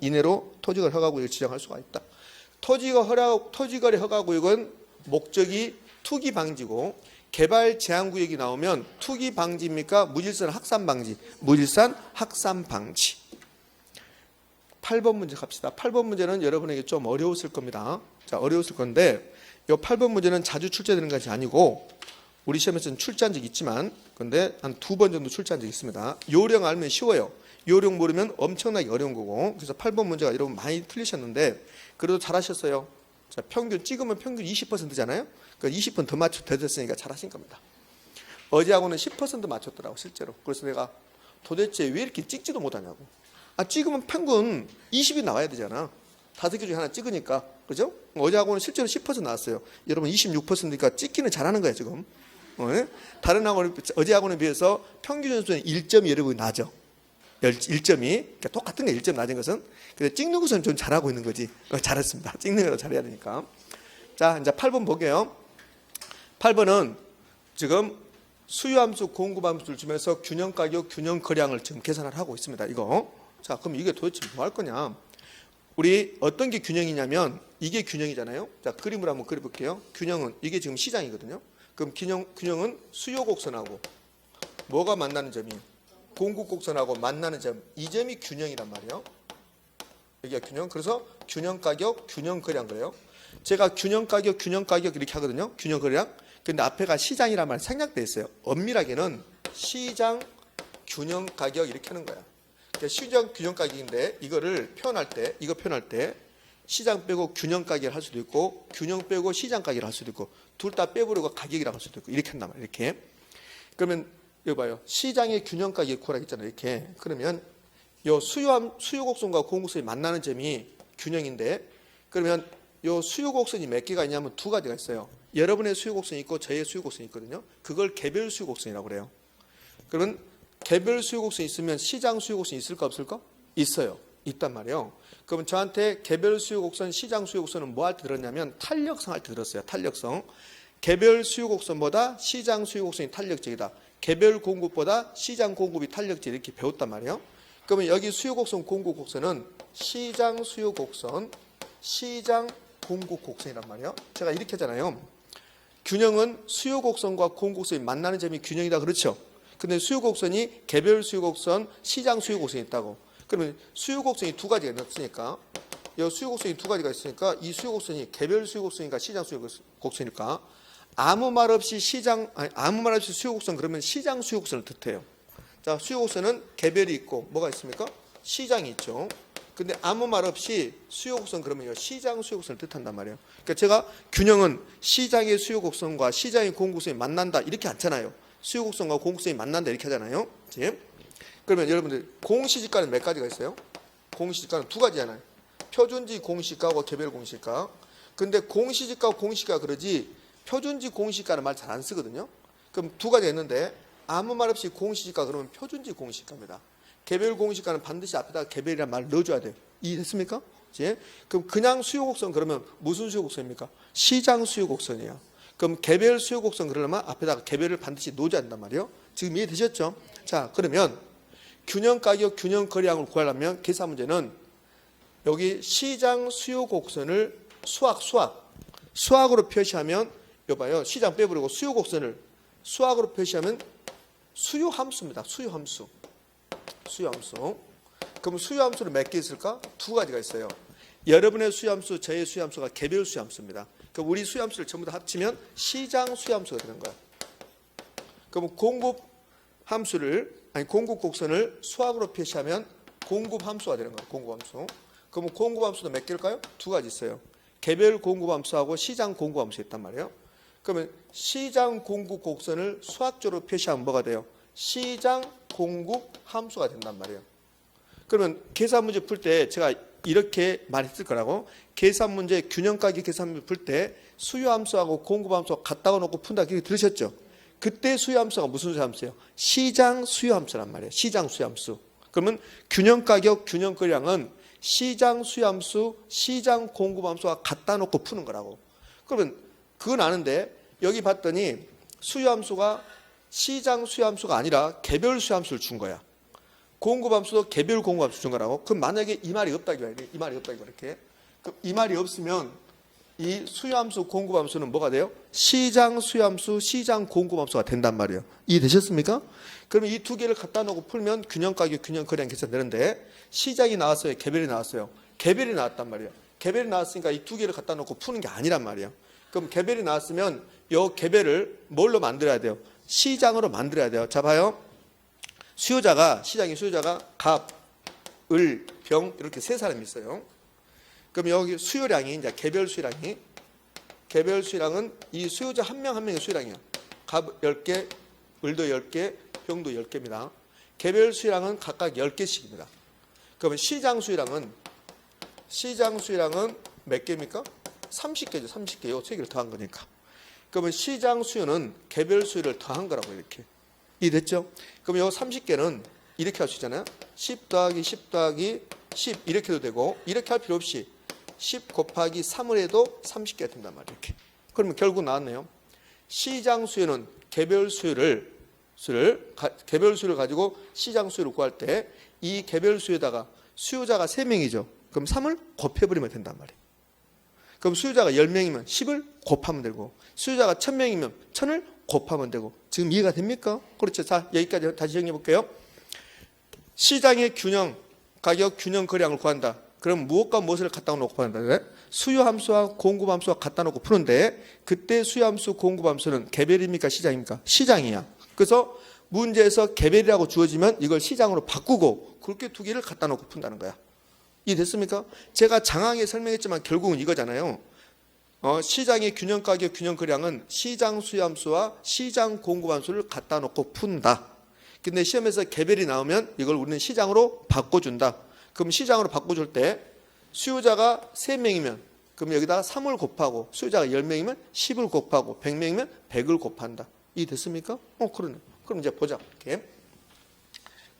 이내로 토지거래 허가구역을 지정할 수가 있다. 토지거래 허가구역은 목적이 투기 방지고 개발 제한 구역이 나오면 투기 방지입니까? 무질산 확산 방지. 8번 문제 갑시다. 8번 문제는 여러분에게 좀 어려웠을 겁니다. 자, 어려웠을 건데 이 8번 문제는 자주 출제되는 것이 아니고 우리 시험에서는 출제한 적이 있지만 근데 한 2번 정도 출제한 적이 있습니다. 요령 알면 쉬워요. 요령 모르면 엄청나게 어려운 거고. 그래서 8번 문제가 여러분 많이 틀리셨는데 그래도 잘하셨어요. 자, 찍으면 평균 20%잖아요. 그러니까 20번 더 됐으니까 잘하신 겁니다. 어제하고는 10% 맞췄더라고 실제로. 그래서 내가 도대체 왜 이렇게 찍지도 못하냐고. 찍으면 평균 20이 나와야 되잖아. 5개 중에 하나 찍으니까. 그죠? 어제하고는 실제로 10% 나왔어요. 여러분 26%니까 찍기는 잘하는 거예요 지금. 다른 학원, 어제하고에 비해서 평균 점수는 1점이 여러분이 나죠. 1점이. 그러니까 똑같은 거 1점 낮은 것은. 근데 찍는 것은 좀 잘하고 있는 거지. 잘했습니다. 찍는 거 잘해야 되니까. 자, 이제 8번 볼게요. 8번은 지금 수요함수, 공급함수를 주면서 균형가격, 균형거량을 지금 계산을 하고 있습니다. 이거. 자, 그럼 이게 도대체 뭐 할 거냐? 우리 어떤 게 균형이냐면 이게 균형이잖아요. 자, 그림을 한번 그려볼게요. 균형은 이게 지금 시장이거든요. 그럼 균형은 수요 곡선하고 뭐가 만나는 점이 공급 곡선하고 만나는 점, 이 점이 균형이란 말이에요. 여기가 균형. 그래서 균형 가격, 균형 거량 그래요. 제가 균형 가격 이렇게 하거든요. 균형 거량. 근데 앞에가 시장이란 말이 생략돼 있어요. 엄밀하게는 시장 균형 가격 이렇게 하는 거야. 그러니까 시장 균형 가격인데 이거를 표현할 때 시장 빼고 균형 가격을 할 수도 있고 균형 빼고 시장 가격을 할 수도 있고 둘 다 빼버리고 가격이라고 할 수도 있고 이렇게 한단 말이에요. 이렇게. 그러면 여기 봐요. 시장의 균형 가격 구하라 했잖아요. 이렇게. 그러면 요 수요 곡선과 공급 곡선이 만나는 점이 균형인데 그러면 요 수요 곡선이 몇 개가 있냐면 2가지가 있어요. 여러분의 수요 곡선이 있고 저의 수요 곡선이 있거든요. 그걸 개별 수요 곡선이라고 그래요. 그러면 개별 수요 곡선이 있으면 시장 수요 곡선이 있을까 없을까? 있어요. 있단 말이에요. 그러면 저한테 개별 수요 곡선, 시장 수요 곡선은 뭐 할 때 들었냐면 탄력성 할 때 들었어요. 탄력성. 개별 수요 곡선보다 시장 수요 곡선이 탄력적이다. 개별 공급보다 시장 공급이 탄력적 이렇게 배웠단 말이에요. 그러면 여기 수요 곡선, 공급 곡선은 시장 수요 곡선, 시장 공급 곡선이란 말이에요. 제가 이렇게 하잖아요. 균형은 수요 곡선과 공급 곡선이 만나는 점이 균형이다. 그렇죠? 근데 수요 곡선이 개별 수요 곡선, 시장 수요 곡선이 있다고. 그러면 수요 곡선이 두 가지가 있으니까 이 수요 곡선이 두 가지가 있으니까 이 수요 곡선이 개별 수요 곡선이니까 시장 수요 곡선일까? 아무 말 없이 아무 말 없이 수요 곡선 그러면 시장 수요 곡선을 뜻해요. 자, 수요 곡선은 개별이 있고 뭐가 있습니까? 시장이 있죠. 근데 아무 말 없이 수요 곡선 그러면 시장 수요 곡선을 뜻한단 말이에요. 그러니까 제가 균형은 시장의 수요 곡선과 시장의 공급 곡선이 만난다 이렇게 않잖아요. 수요 곡선과 공급 곡선이 만난다 이렇게 하잖아요. 그치? 그러면 여러분들 공시지가는 몇 가지가 있어요? 공시지가는 두 가지잖아요. 표준지 공시가하고 개별 공시가. 근데 공시지가 공시가 그러지 표준지 공시가는 말 잘 안 쓰거든요. 그럼 두 가지가 있는데 아무 말 없이 공시지가 그러면 표준지 공시가입니다. 개별 공시가는 반드시 앞에다가 개별이라는 말을 넣어줘야 돼요. 이해됐습니까? 예? 그럼 그냥 수요곡선 그러면 무슨 수요곡선입니까? 시장 수요곡선이에요. 그럼 개별 수요곡선 그러려면 앞에다가 개별을 반드시 넣어줘야 한단 말이에요. 지금 이해되셨죠? 자, 그러면 균형 가격, 균형 거래량을 구하려면 계산 문제는 여기 시장 수요곡선을 수학으로 표시하면 여봐요. 시장 빼버리고 수요곡선을 수학으로 표시하면 수요함수입니다. 수요함수. 그럼 수요함수는 몇 개 있을까? 두 가지가 있어요. 여러분의 수요함수, 저의 수요함수가 개별 수요함수입니다. 그럼 우리 수요함수를 전부 다 합치면 시장 수요함수가 되는 거야. 그럼 공급 곡선을 수학으로 표시하면 공급함수가 되는 거예요. 공급함수. 그럼 공급함수도 몇 개일까요? 두 가지 있어요. 개별 공급함수하고 시장 공급함수 있단 말이에요. 그러면 시장 공급 곡선을 수학적으로 표시하면 뭐가 돼요? 시장 공급 함수가 된단 말이에요. 그러면 계산 문제 풀 때 제가 이렇게 말했을 거라고. 계산 문제 균형 가격 계산 문제 풀 때 수요 함수하고 공급 함수가 갖다가 놓고 푼다. 그렇게 들으셨죠? 그때 수요 함수가 무슨 수요 함수예요? 시장 수요 함수란 말이에요. 시장 수요 함수. 그러면 균형 가격, 균형 거래량은 시장 수요 함수, 시장 공급 함수가 갖다 놓고 푸는 거라고. 그러면 그건 아는데 여기 봤더니 수요 함수가 시장 수요 함수가 아니라 개별 수요 함수를 준 거야. 공급 함수도 개별 공급 함수 준 거라고. 그럼 만약에 이 말이 없다 이 말이 없다 이렇게. 그럼 이 말이 없으면 이 수요 함수, 공급 함수는 뭐가 돼요? 시장 수요 함수, 시장 공급 함수가 된단 말이에요. 이해되셨습니까? 그러면 이 두 개를 갖다 놓고 풀면 균형 가격, 균형 거래량 계산되는데 시장이 나왔어요? 개별이 나왔어요? 개별이 나왔단 말이에요. 개별이 나왔으니까 이 두 개를 갖다 놓고 푸는 게 아니란 말이에요. 그럼 개별이 나왔으면 이 개별을 뭘로 만들어야 돼요? 시장으로 만들어야 돼요. 자, 봐요. 시장의 수요자가 갑, 을, 병 이렇게 세 사람이 있어요. 그럼 여기 수요량이 이제 개별 수요량은 이 수요자 한 명 한 명의 수요량이에요. 갑 10개, 을도 10개, 병도 10개입니다. 개별 수요량은 각각 10개씩입니다. 그러면 시장 수요량은 몇 개입니까? 30개죠. 30개. 요 세 개를 더한 거니까. 그러면 시장 수요는 개별 수요를 더한 거라고 이렇게. 이해됐죠? 그럼 요 30개는 이렇게 할 수 있잖아요. 10 더하기 10 더하기 10 이렇게 해도 되고 이렇게 할 필요 없이 10 곱하기 3을 해도 30개가 된단 말이에요. 이렇게. 그러면 결국 나왔네요. 시장 수요는 개별 수요를 가지고 시장 수요를 구할 때 이 개별 수요에다가 수요자가 3명이죠. 그럼 3을 곱해버리면 된단 말이에요. 그럼 수요자가 10명이면 10을 곱하면 되고 수요자가 1000명이면 1000을 곱하면 되고 지금 이해가 됩니까? 그렇죠. 자, 여기까지 다시 정리해 볼게요. 시장의 균형, 가격, 균형 거래량을 구한다. 그럼 무엇과 무엇을 갖다 놓고 푸는다? 수요 함수와 공급 함수와 갖다 놓고 푸는데 그때 수요 함수, 공급 함수는 개별입니까? 시장입니까? 시장이야. 그래서 문제에서 개별이라고 주어지면 이걸 시장으로 바꾸고 그렇게 두 개를 갖다 놓고 푼다는 거야. 이해됐습니까? 제가 장황하게 설명했지만 결국은 이거잖아요. 시장의 균형 가격, 균형 거래량은 시장 수요 함수와 시장 공급 함수를 갖다 놓고 푼다. 근데 시험에서 개별이 나오면 이걸 우리는 시장으로 바꿔준다. 그럼 시장으로 바꿔줄 때 수요자가 3명이면 그럼 여기다가 3을 곱하고 수요자가 10명이면 10을 곱하고 100명이면 100을 곱한다. 이해됐습니까? 그러네. 그럼 이제 보자. 이렇게.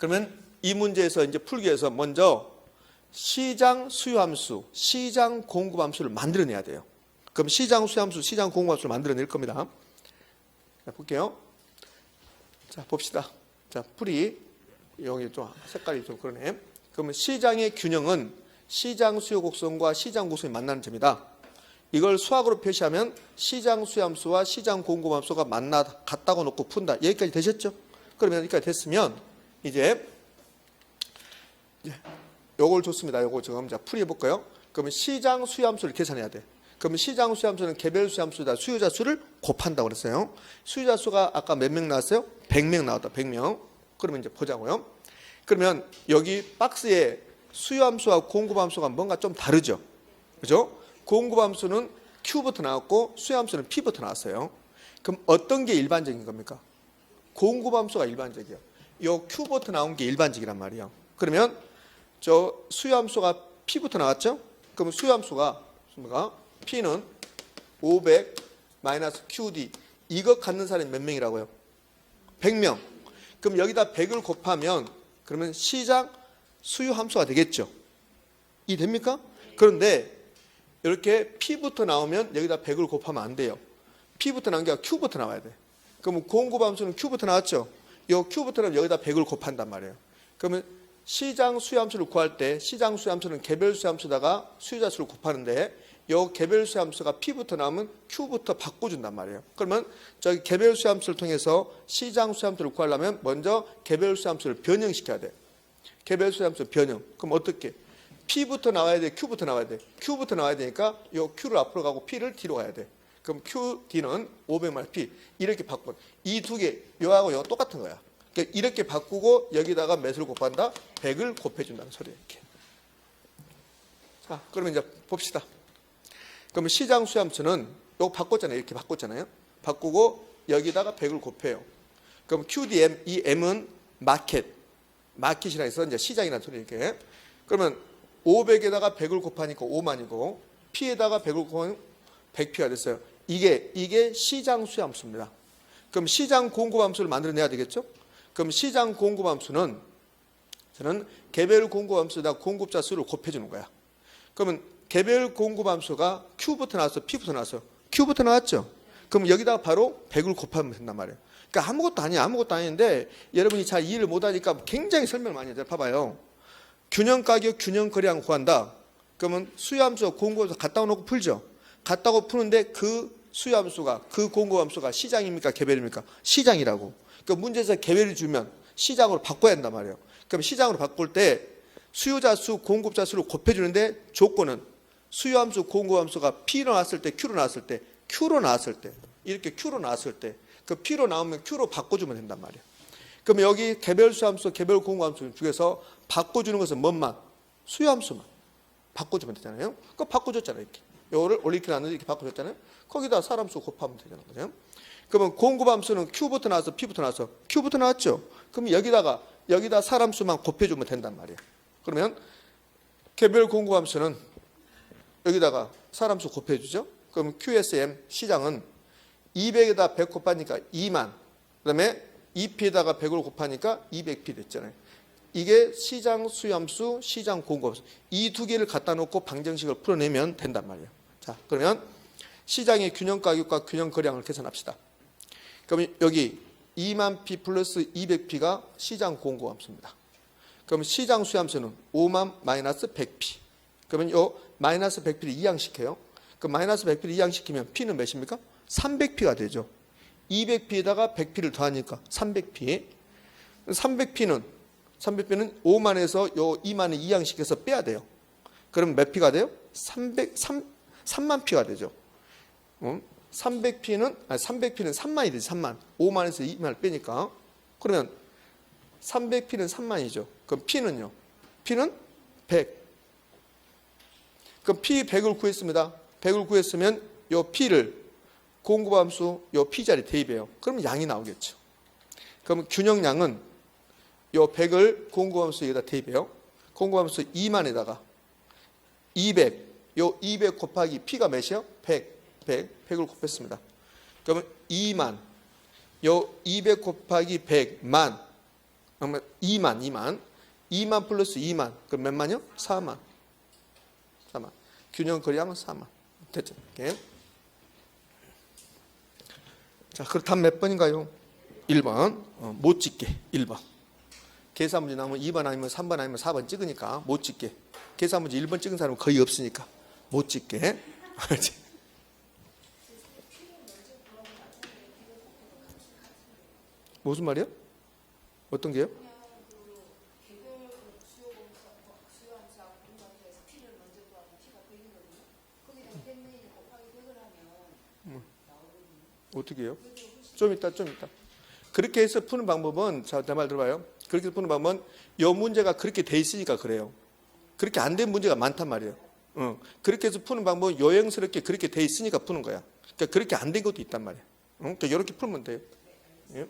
그러면 이 문제에서 이제 풀기 위해서 먼저 시장 수요함수, 시장 공급함수를 만들어내야 돼요. 그럼 시장 수요함수, 시장 공급함수를 만들어낼 겁니다. 자, 볼게요. 자, 봅시다. 자, 풀이 여기 좀 색깔이 좀 그러네. 그러면 시장의 균형은 시장 수요 곡선과 시장 곡선이 만나는 점이다. 이걸 수학으로 표시하면 시장 수요함수와 시장 공급함수가 만나 같다고 놓고 푼다. 여기까지 되셨죠? 그러면 여기까지 됐으면 이제 요걸 줬습니다. 요거 지금 자 풀이 해볼까요? 그러면 시장 수요함수를 계산해야 돼. 그러면 시장 수요함수는 개별 수요함수다. 수요자 수를 곱한다고 그랬어요. 수요자 수가 아까 몇 명 나왔어요? 100명 나왔다. 100명. 그러면 이제 보자고요. 그러면 여기 박스에 수요함수와 공급함수가 뭔가 좀 다르죠. 그죠? 공급함수는 Q부터 나왔고 수요함수는 P부터 나왔어요. 그럼 어떤 게 일반적인 겁니까? 공급함수가 일반적이에요. 요 Q부터 나온 게 일반적이란 말이에요. 그러면 저 수요함수가 P부터 나왔죠? 그럼 수요함수가 P는 500 마이너스 QD 이거 갖는 사람이 몇 명이라고요? 100명. 그럼 여기다 100을 곱하면 그러면 시장 수요함수가 되겠죠? 이 됩니까? 그런데 이렇게 P부터 나오면 여기다 100을 곱하면 안 돼요. P부터 나온 게 아니라 Q부터 나와야 돼. 그러면 공급함수는 Q부터 나왔죠? 이 Q부터 나오면 여기다 100을 곱한단 말이에요. 그러면 시장 수요함수를 구할 때 시장 수요함수는 개별 수요함수다가 수요자 수를 곱하는데 이 개별 수요함수가 P부터 나오면 Q부터 바꿔준단 말이에요. 그러면 저기 개별 수요함수를 통해서 시장 수요함수를 구하려면 먼저 개별 수요함수를 변형시켜야 돼. 개별 수요함수 변형. 그럼 어떻게? P부터 나와야 돼? Q부터 나와야 돼? Q부터 나와야 되니까 이 Q를 앞으로 가고 P를 뒤로 가야 돼. 그럼 QD는 500마이너스 P 이렇게 바꿔. 이 두 개, 요하고 요가 똑같은 거야. 그러니까 이렇게 바꾸고 여기다가 몇을 곱한다? 100을 곱해준다는 소리예요. 이렇게. 자, 그러면 이제 봅시다. 그러면 시장 수요함수는 요거 바꿨잖아요. 이렇게 바꿨잖아요. 바꾸고 여기다가 100을 곱해요. 그럼 QDM, 이 M은 마켓이라 해서 이제 시장이라는 소리 이렇게. 그러면 500에다가 100을 곱하니까 5만이고 P에다가 100을 곱하면 100P가 됐어요. 이게 시장 수요함수입니다. 그럼 시장 공급함수를 만들어내야 되겠죠? 그럼 시장 공급함수는 저는 개별 공급함수에다 공급자 수를 곱해주는 거야. 그러면 개별 공급함수가 Q부터 나왔어, P부터 나왔어. Q부터 나왔죠? 그럼 여기다가 바로 100을 곱하면 된단 말이에요. 그러니까 아무것도 아니야. 아무것도 아닌데 여러분이 잘 이해를 못하니까 굉장히 설명을 많이 해요. 봐봐요. 균형 가격, 균형 거래량 구한다. 그러면 수요함수와 공급함수 갖다 놓고 풀죠. 갖다고 푸는데 그 수요함수가 그 공급함수가 시장입니까? 개별입니까? 시장이라고. 그러니까 문제에서 개별을 주면 시장으로 바꿔야 한단 말이에요. 그럼 시장으로 바꿀 때 수요자 수, 공급자 수를 곱해주는데 조건은 수요함수, 공급함수가 P로 나왔을 때, Q로 나왔을 때 이렇게 Q로 나왔을 때 그 P로 나오면 Q로 바꿔주면 된단 말이에요. 그럼 여기 개별 수요함수, 개별 공급함수 중에서 바꿔주는 것은 뭔만? 수요함수만 바꿔주면 되잖아요. 그거 바꿔줬잖아요. 이렇게. 요거를 올리키 나누는 이렇게 바꿔줬잖아요. 거기다 사람수 곱하면 되잖아요. 그죠? 그러면 공급함수는 Q부터 나와서 P부터 나와서 Q부터 나왔죠. 그럼 여기다 사람수만 곱해주면 된단 말이에요. 그러면 개별 공급함수는 여기다가 사람수 곱해주죠. 그럼 QSM 시장은 200에다 100 곱하니까 2만. 그다음에 2P에다가 100을 곱하니까 200P 됐잖아요. 이게 시장 수요함수, 시장 공급함수. 이 두 개를 갖다 놓고 방정식을 풀어내면 된단 말이에요. 자, 그러면 시장의 균형 가격과 균형 거래량을 계산합시다. 그러면 여기 2만 P 플러스 200P가 시장 공급함수입니다. 그러면 시장 수요함수는 5만 마이너스 100P. 그러면 요 마이너스 100P를 이항시켜요. 그럼 마이너스 100P를 이항시키면 P는 몇입니까? 300P가 되죠. 200P에다가 100P를 더하니까 300P. 300P는 5만에서 요 2만을 이항시켜서 빼야 돼요. 그럼 몇 P가 돼요? 3만 P가 되죠. 300P는 3만이 되지. 3만. 5만에서 2만을 빼니까. 그러면 300P는 3만이죠. 그럼 P는요? P는 100. 그럼 P 100을 구했습니다. 100을 구했으면 요 P를 공급함수 요 P자리 대입해요. 그러면 양이 나오겠죠. 그럼 균형량은 요 100을 공급함수 여기다 대입해요. 공급함수 2만에다가 200. 요 200 곱하기 P가 몇이요? 100을 곱했습니다. 그러면 2만. 요 200 곱하기 100만. 2만 플러스 2만. 그럼 몇 만이요? 4만. 균형 거래량은 4만. 됐죠? 이렇게. 자, 그렇다면 몇 번인가요? 1번. 못 찍게. 1번. 계산 문제 나오면 2번 아니면 3번 아니면 4번 찍으니까 못 찍게. 계산 문제 1번 찍은 사람은 거의 없으니까 못 찍게. 무슨 말이요? 어떤 게요? 어떻게 해요? 좀 이따. 그렇게 해서 푸는 방법은, 자, 내 말 들어봐요. 그렇게 푸는 방법은 이 문제가 그렇게 돼 있으니까 그래요. 그렇게 안 된 문제가 많단 말이에요. 그렇게 해서 푸는 방법은 요행스럽게 그렇게 돼 있으니까 푸는 거야. 그러니까 그렇게 안 된 것도 있단 말이에요. 그러니까 이렇게 풀면 돼요. 예?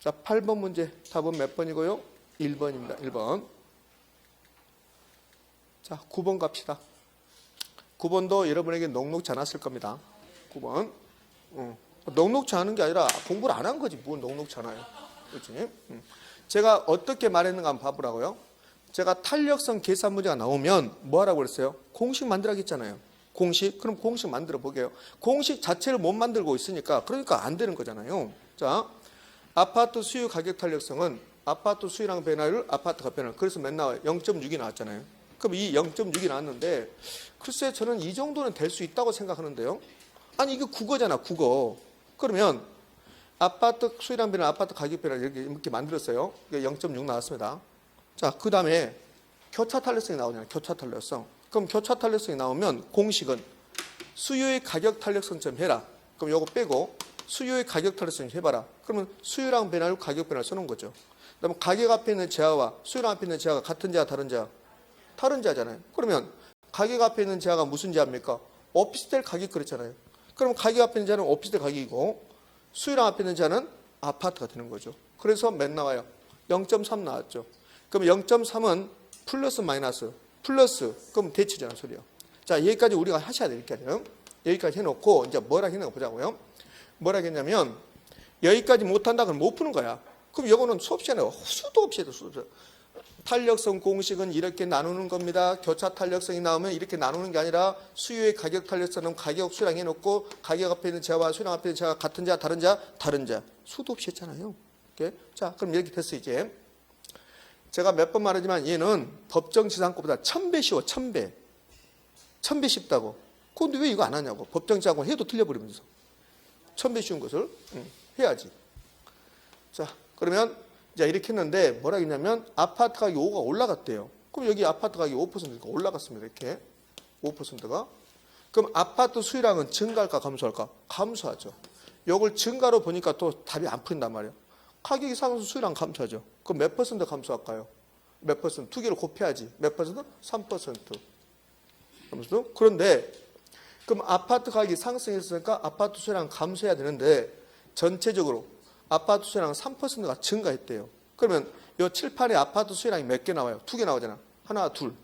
자, 8번 문제 답은 몇 번이고요? 1번입니다. 1번. 자, 9번 갑시다. 9번도 여러분에게 녹록지 않았을 겁니다. 9번. 녹록지 않은 게 아니라 공부를 안 한 거지. 뭘 녹록지 않아요. 그렇지? 제가 어떻게 말했는가 한번 봐보라고요. 제가 탄력성 계산 문제가 나오면 뭐 하라고 그랬어요? 공식 만들라고 했잖아요. 공식? 그럼 공식 만들어 보게요. 공식 자체를 못 만들고 있으니까 그러니까 안 되는 거잖아요. 자, 아파트 수요 가격 탄력성은 아파트 수요랑 변화율, 아파트가 변화율. 그래서 맨날 0.6이 나왔잖아요. 그럼 이 0.6이 나왔는데 글쎄 저는 이 정도는 될 수 있다고 생각하는데요. 아니 이게 국어잖아, 국어. 그러면 아파트 수요랑 변화, 아파트 가격 변화 이렇게 만들었어요. 0.6 나왔습니다. 자, 그 다음에 교차 탄력성이 나오잖아요. 교차 탄력성. 그럼 교차 탄력성이 나오면 공식은 수요의 가격 탄력성점 해라. 그럼 요거 빼고 수요의 가격 탄력성 해봐라. 그러면 수요랑 변화율, 가격 변화를 써놓은 거죠. 그다음에 가격 앞에 있는 제하와 수요랑 앞에 있는 제하가 같은 제하, 다른 제하? 다른 제하잖아요. 그러면 가격 앞에 있는 제하가 무슨 제하입니까? 오피스텔 가격 그랬잖아요. 그럼 가격 앞에 있는 제하는 오피스텔 가격이고 수요랑 앞에 있는 제하는 아파트가 되는 거죠. 그래서 몇 나와요? 0.3 나왔죠. 그럼 0.3은 플러스 마이너스? 플러스. 그럼 대치잖아, 소리요. 자, 여기까지 우리가 하셔야 돼요. 여기까지 해놓고 이제 뭐라 했나 보자고요. 뭐라 했냐면 여기까지 못한다 그러면 못 푸는 거야. 그럼 이거는 수업 시간에 수도 없이 해도 수도. 탄력성 공식은 이렇게 나누는 겁니다. 교차 탄력성이 나오면 이렇게 나누는 게 아니라 수요의 가격 탄력성은 가격 수량 해놓고 가격 앞에 있는 제와 수량 앞에 있는 제가 같은 자, 다른 자, 다른 자. 수도 없이 했잖아요. 이렇게. 자, 그럼 이렇게 됐어 이제. 제가 몇 번 말하지만 얘는 법정지상권보다 1000배 쉬워. 1000배. 1000배 쉽다고. 그런데 왜 이거 안 하냐고. 법정지상권 해도 틀려버리면서. 1000배 쉬운 것을 해야지. 자, 그러면 이제 이렇게 했는데 뭐라 했냐면 아파트 가격이 5가 올라갔대요. 그럼 여기 아파트 가격이 5%가 올라갔습니다. 이렇게 5%가. 그럼 아파트 수요량은 증가할까 감소할까? 감소하죠. 이걸 증가로 보니까 또 답이 안 풀린단 말이에요. 가격이 상승 수요량 감소하죠. 그럼 몇 퍼센트 감소할까요? 몇 퍼센트? 두 개를 곱해야지. 몇 퍼센트? 3%. 그런데 그럼 아파트 가격이 상승했으니까 아파트 수요량 감소해야 되는데 전체적으로 아파트 수요량 3%가 증가했대요. 그러면 이 칠판에 아파트 수요량이 몇 개 나와요? 2개 나오잖아. 하나, 둘.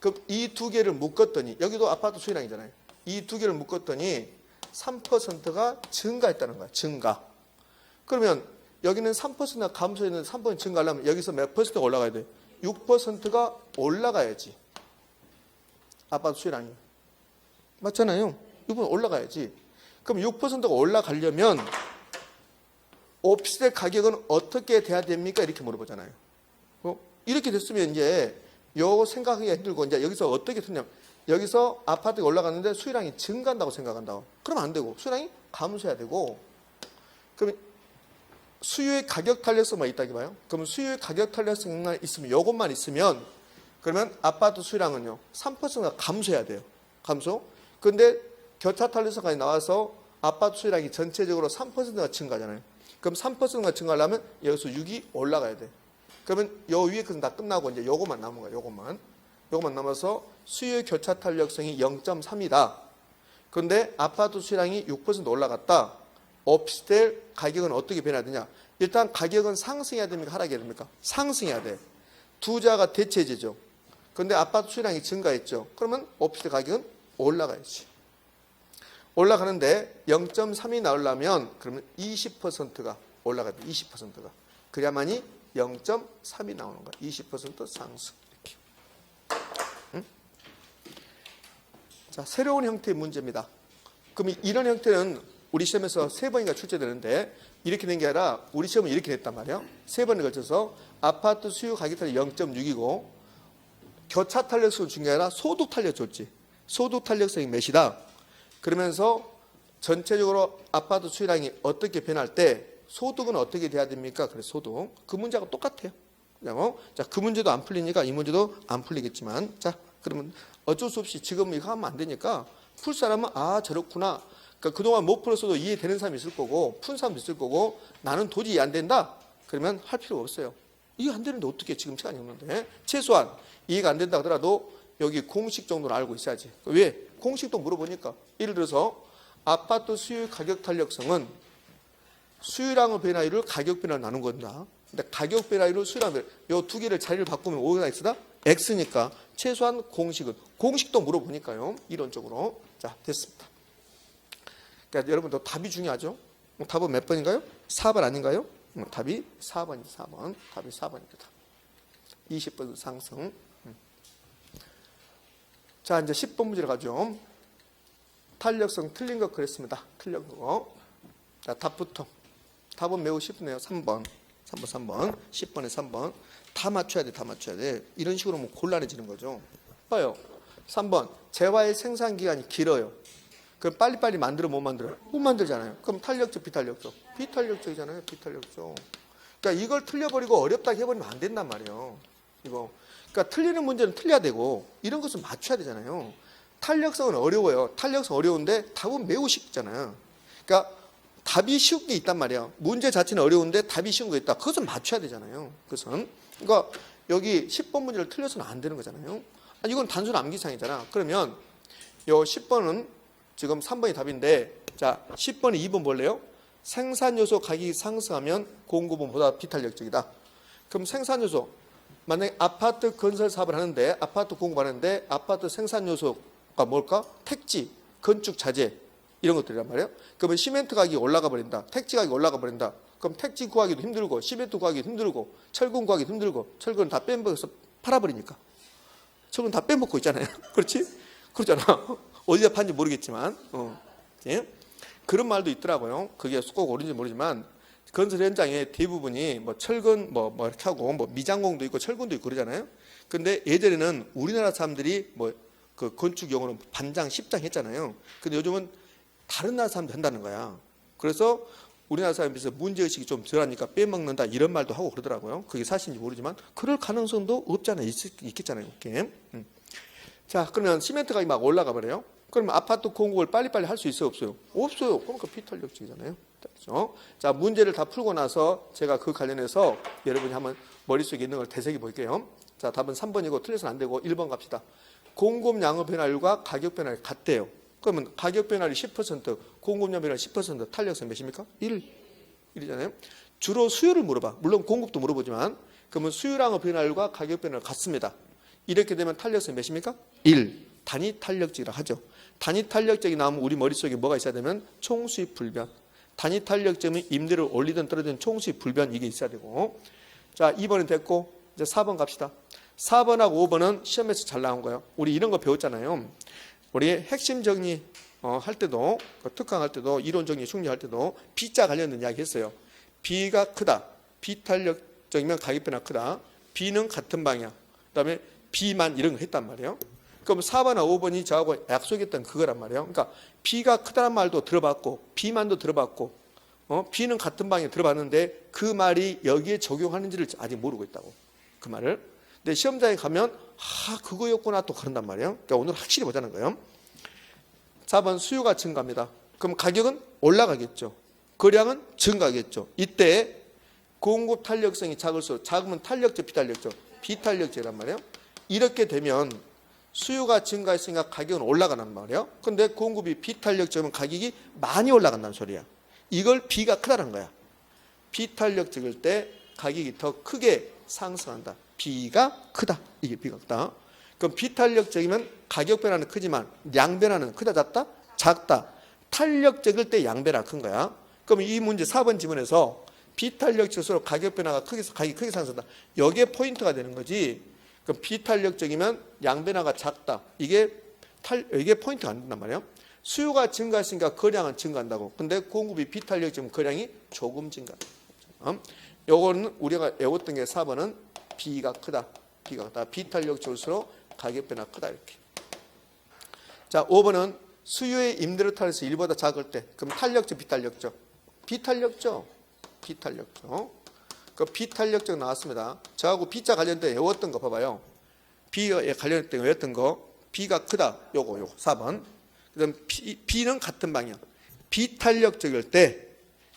그럼 이 두 개를 묶었더니 여기도 아파트 수요량이잖아요. 이 두 개를 묶었더니 3%가 증가했다는 거야. 증가. 그러면 여기는 3%가 감소했는데 3% 증가하려면 여기서 몇 퍼센트가 올라가야 돼? 6%가 올라가야지. 아파트 수요량이. 맞잖아요. 6% 올라가야지. 그럼 6%가 올라가려면 오피스텔 가격은 어떻게 돼야 됩니까? 이렇게 물어보잖아요. 이렇게 됐으면 이제 요거 생각하기 힘들고 이제 여기서 어떻게 되냐면 여기서 아파트가 올라갔는데 수요량이 증가한다고 생각한다고. 그러면 안 되고 수요량이 감소해야 되고 그러면 수요의 가격 탄력성만 있다기 봐요. 그러면 수요의 가격 탄력성만 있으면 요것만 있으면 그러면 아파트 수요량은요 3%가 감소해야 돼요. 감소. 그런데 교차 탄력성까지 나와서 아파트 수요량이 전체적으로 3%가 증가하잖아요. 그럼 3%가 증가하려면 여기서 6이 올라가야 돼. 그러면 요 위에 것은 다 끝나고 이제 요것만 남은 거야. 요것만 남아서 수요 교차 탄력성이 0.3이다. 그런데 아파트 수요량이 6% 올라갔다. 오피스텔 가격은 어떻게 변해야 되냐? 일단 가격은 상승해야 됩니까? 하락해야 됩니까? 상승해야 돼. 두 자가 대체제죠. 그런데 아파트 수요량이 증가했죠. 그러면 오피스텔 가격은 올라가야지. 올라가는데 0.3이 나오려면 그러면 20%가 올라가야 돼. 20%가. 그래야만이 0.3이 나오는 거야. 20% 상승. 이렇게. 응? 자, 새로운 형태의 문제입니다. 그럼 이런 형태는 우리 시험에서 3번인가 출제되는데 이렇게 된 게 아니라 우리 시험은 이렇게 됐단 말이에요. 3번에 걸쳐서 아파트 수요 가격 탄력 0.6이고 교차 탄력성을 준 게 아니라 소득 탄력 줬지. 소득 탄력성이 몇이다. 그러면서 전체적으로 아파트 수요량이 어떻게 변할 때 소득은 어떻게 돼야 됩니까? 그래서 소득. 그 문제하고 똑같아요. 자, 그 문제도 안 풀리니까 이 문제도 안 풀리겠지만 자, 그러면 어쩔 수 없이 지금 이거 하면 안 되니까 풀 사람은 아, 저렇구나. 그러니까 그동안 못 풀었어도 이해되는 사람이 있을 거고 푼 사람도 있을 거고 나는 도저히 안 된다. 그러면 할 필요가 없어요. 이게 안 되는데 어떻게 지금 시간이 없는데 최소한 이해가 안 된다 하더라도 여기 공식 정도는 알고 있어야지. 왜? 공식도 물어보니까 예를 들어서 아파트 수요 가격 탄력성은 수요량의 변화율을 가격 변화로 나눈 건다. 근데 가격 변화율을 수요량 변화 요 두 개를 자리를 바꾸면 O가 X다? X니까 최소한 공식도 물어보니까요. 이론적으로. 자, 됐습니다. 그러니까 여러분도 답이 중요하죠. 답은 몇 번인가요? 4번 아닌가요? 답이 4번이죠. 4번. 답이 4번입니다. 20% 상승. 자, 이제 10번 문제로 가죠. 탄력성 틀린 거 그랬습니다. 틀린 거. 자, 답부터. 답은 매우 쉽네요. 3번. 3번. 10번에 3번. 다 맞춰야 돼. 다 맞춰야 돼. 이런 식으로 뭐 곤란해지는 거죠. 봐요. 3번. 재화의 생산 기간이 길어요. 그럼 빨리빨리 만들어 못 만들어요? 못 만들잖아요. 그럼 탄력적, 비탄력적? 비탄력적이잖아요. 비탄력적. 그러니까 이걸 틀려버리고 어렵다고 해버리면 안 된단 말이에요. 이거. 그러니까 틀리는 문제는 틀려야 되고 이런 것은 맞춰야 되잖아요. 탄력성은 어려워요. 탄력성 어려운데 답은 매우 쉽잖아요. 그러니까 답이 쉬운 게 있단 말이에요. 문제 자체는 어려운데 답이 쉬운 거 있다. 그것은 맞춰야 되잖아요. 그것은. 그러니까 여기 10번 문제를 틀려서는 안 되는 거잖아요. 이건 단순 암기상이잖아. 그러면 요 10번은 지금 3번이 답인데 자 10번에 2번 볼래요? 생산요소 가격이 상승하면 공급원보다 비탄력적이다. 그럼 생산요소 만약에 아파트 건설 사업을 하는데 아파트 공급하는데 아파트 생산요소가 뭘까? 택지, 건축 자재 이런 것들이란 말이에요. 그러면 시멘트 가격이 올라가 버린다. 택지 가격이 올라가 버린다. 그럼 택지 구하기도 힘들고 시멘트 구하기도 힘들고 철근 구하기도 힘들고 철근은 다 빼먹어서 팔아버리니까. 철근 다 빼먹고 있잖아요. 그렇지? 그렇잖아. 어디다 판지 모르겠지만 예? 그런 말도 있더라고요. 그게 꼭 옳은지 모르지만 건설 현장에 대부분이 뭐 철근 뭐 이렇게 하고 뭐 미장공도 있고 철근도 있고 그러잖아요. 근데 예전에는 우리나라 사람들이 뭐 그 건축 용어는 반장, 10장 했잖아요. 근데 요즘은 다른 나라 사람도 한다는 거야. 그래서 우리나라 사람에 비해서 문제의식이 좀 덜하니까 빼먹는다 이런 말도 하고 그러더라고요. 그게 사실인지 모르지만 그럴 가능성도 없잖아요. 있겠잖아요. 이렇게. 자, 그러면 시멘트 가격이 막 올라가 버려요. 그러면 아파트 공급을 빨리빨리 할 수 있어요? 없어요? 없어요. 그러니까 비탄력적이잖아요. 그렇죠? 자, 문제를 다 풀고 나서 제가 그 관련해서 여러분이 한번 머릿속에 있는 걸 되새겨 볼게요. 자, 답은 3번이고 틀려서는 안 되고 1번 갑시다. 공급량의 변화율과 가격 변화율이 같대요. 그러면 가격 변화율이 10%, 공급량 변화율이 10%, 탄력성 몇입니까? 1이잖아요. 주로 수요를 물어봐. 물론 공급도 물어보지만 그러면 수요량의 변화율과 가격 변화율 같습니다. 이렇게 되면 탄력성 몇입니까? 1. 단위 탄력적이라 하죠. 단위 탄력적이 나오면 우리 머릿속에 뭐가 있어야 되면 총수입 불변. 단위 탄력점이 임대를 올리든 떨어지든 총수입 불변 이게 있어야 되고. 자, 2번은 됐고 이제 4번 갑시다. 4번하고 5번은 시험에서 잘 나온 거예요. 우리 이런 거 배웠잖아요. 우리 핵심 정리 할 때도 특강할 때도 이론 정리 중리할 때도 B자 관련된 이야기 했어요. B가 크다. 비탄력적이면 가격 변화 크다. B는 같은 방향. 그다음에 B만 이런 거 했단 말이에요. 그럼 4번하고 5번이 저하고 약속했던 그거란 말이에요. 그러니까 B가 크다는 말도 들어봤고 B만도 들어봤고 B는 같은 방향에 들어봤는데 그 말이 여기에 적용하는지를 아직 모르고 있다고. 그 말을. 근데 시험장에 가면 그거였구나 또 그런단 말이에요. 그러니까 오늘 확실히 보자는 거예요. 4번 수요가 증가합니다. 그럼 가격은 올라가겠죠. 거량은 증가하겠죠. 이때 공급 탄력성이 작을수록 작으면 탄력적, 비탄력적, 비탄력적이란 말이에요. 이렇게 되면 수요가 증가했으니까 가격은 올라가는 말이에요. 근데 공급이 비탄력적이면 가격이 많이 올라간다는 소리야. 이걸 B가 크다는 거야. 비탄력적일 때 가격이 더 크게 상승한다. B가 크다. 이게 B가 크다. 그럼 비탄력적이면 가격 변화는 크지만 양 변화는 크다, 작다? 작다. 탄력적일 때 양배나 큰 거야. 그럼 이 문제 4번 지문에서 비탄력적일수록 가격 변화가 가격이 크게 상승한다. 여기에 포인트가 되는 거지. 그럼 비탄력적이면 양변화가 작다. 이게 포인트가 안 된단 말이에요. 수요가 증가했으니까 거량은 증가한다고. 근데 공급이 비탄력적이면 거량이 조금 증가한다. 요거는 우리가 외웠던 게 4번은 B가 크다. B가 크다. 비탄력적일수록 가격 변화가 크다. 이렇게. 자, 5번은 수요의 임대료 탄력에서 1보다 작을 때. 그럼 탄력적, 비탄력적? 비탄력적. 비탄력적. 그 비탄력적 나왔습니다. 저하고 B자 관련된 외웠던 거 봐봐요. B에 관련된 외웠던 거. B가 크다. 요거 4번. 그다음 B는 같은 방향. 비탄력적일 때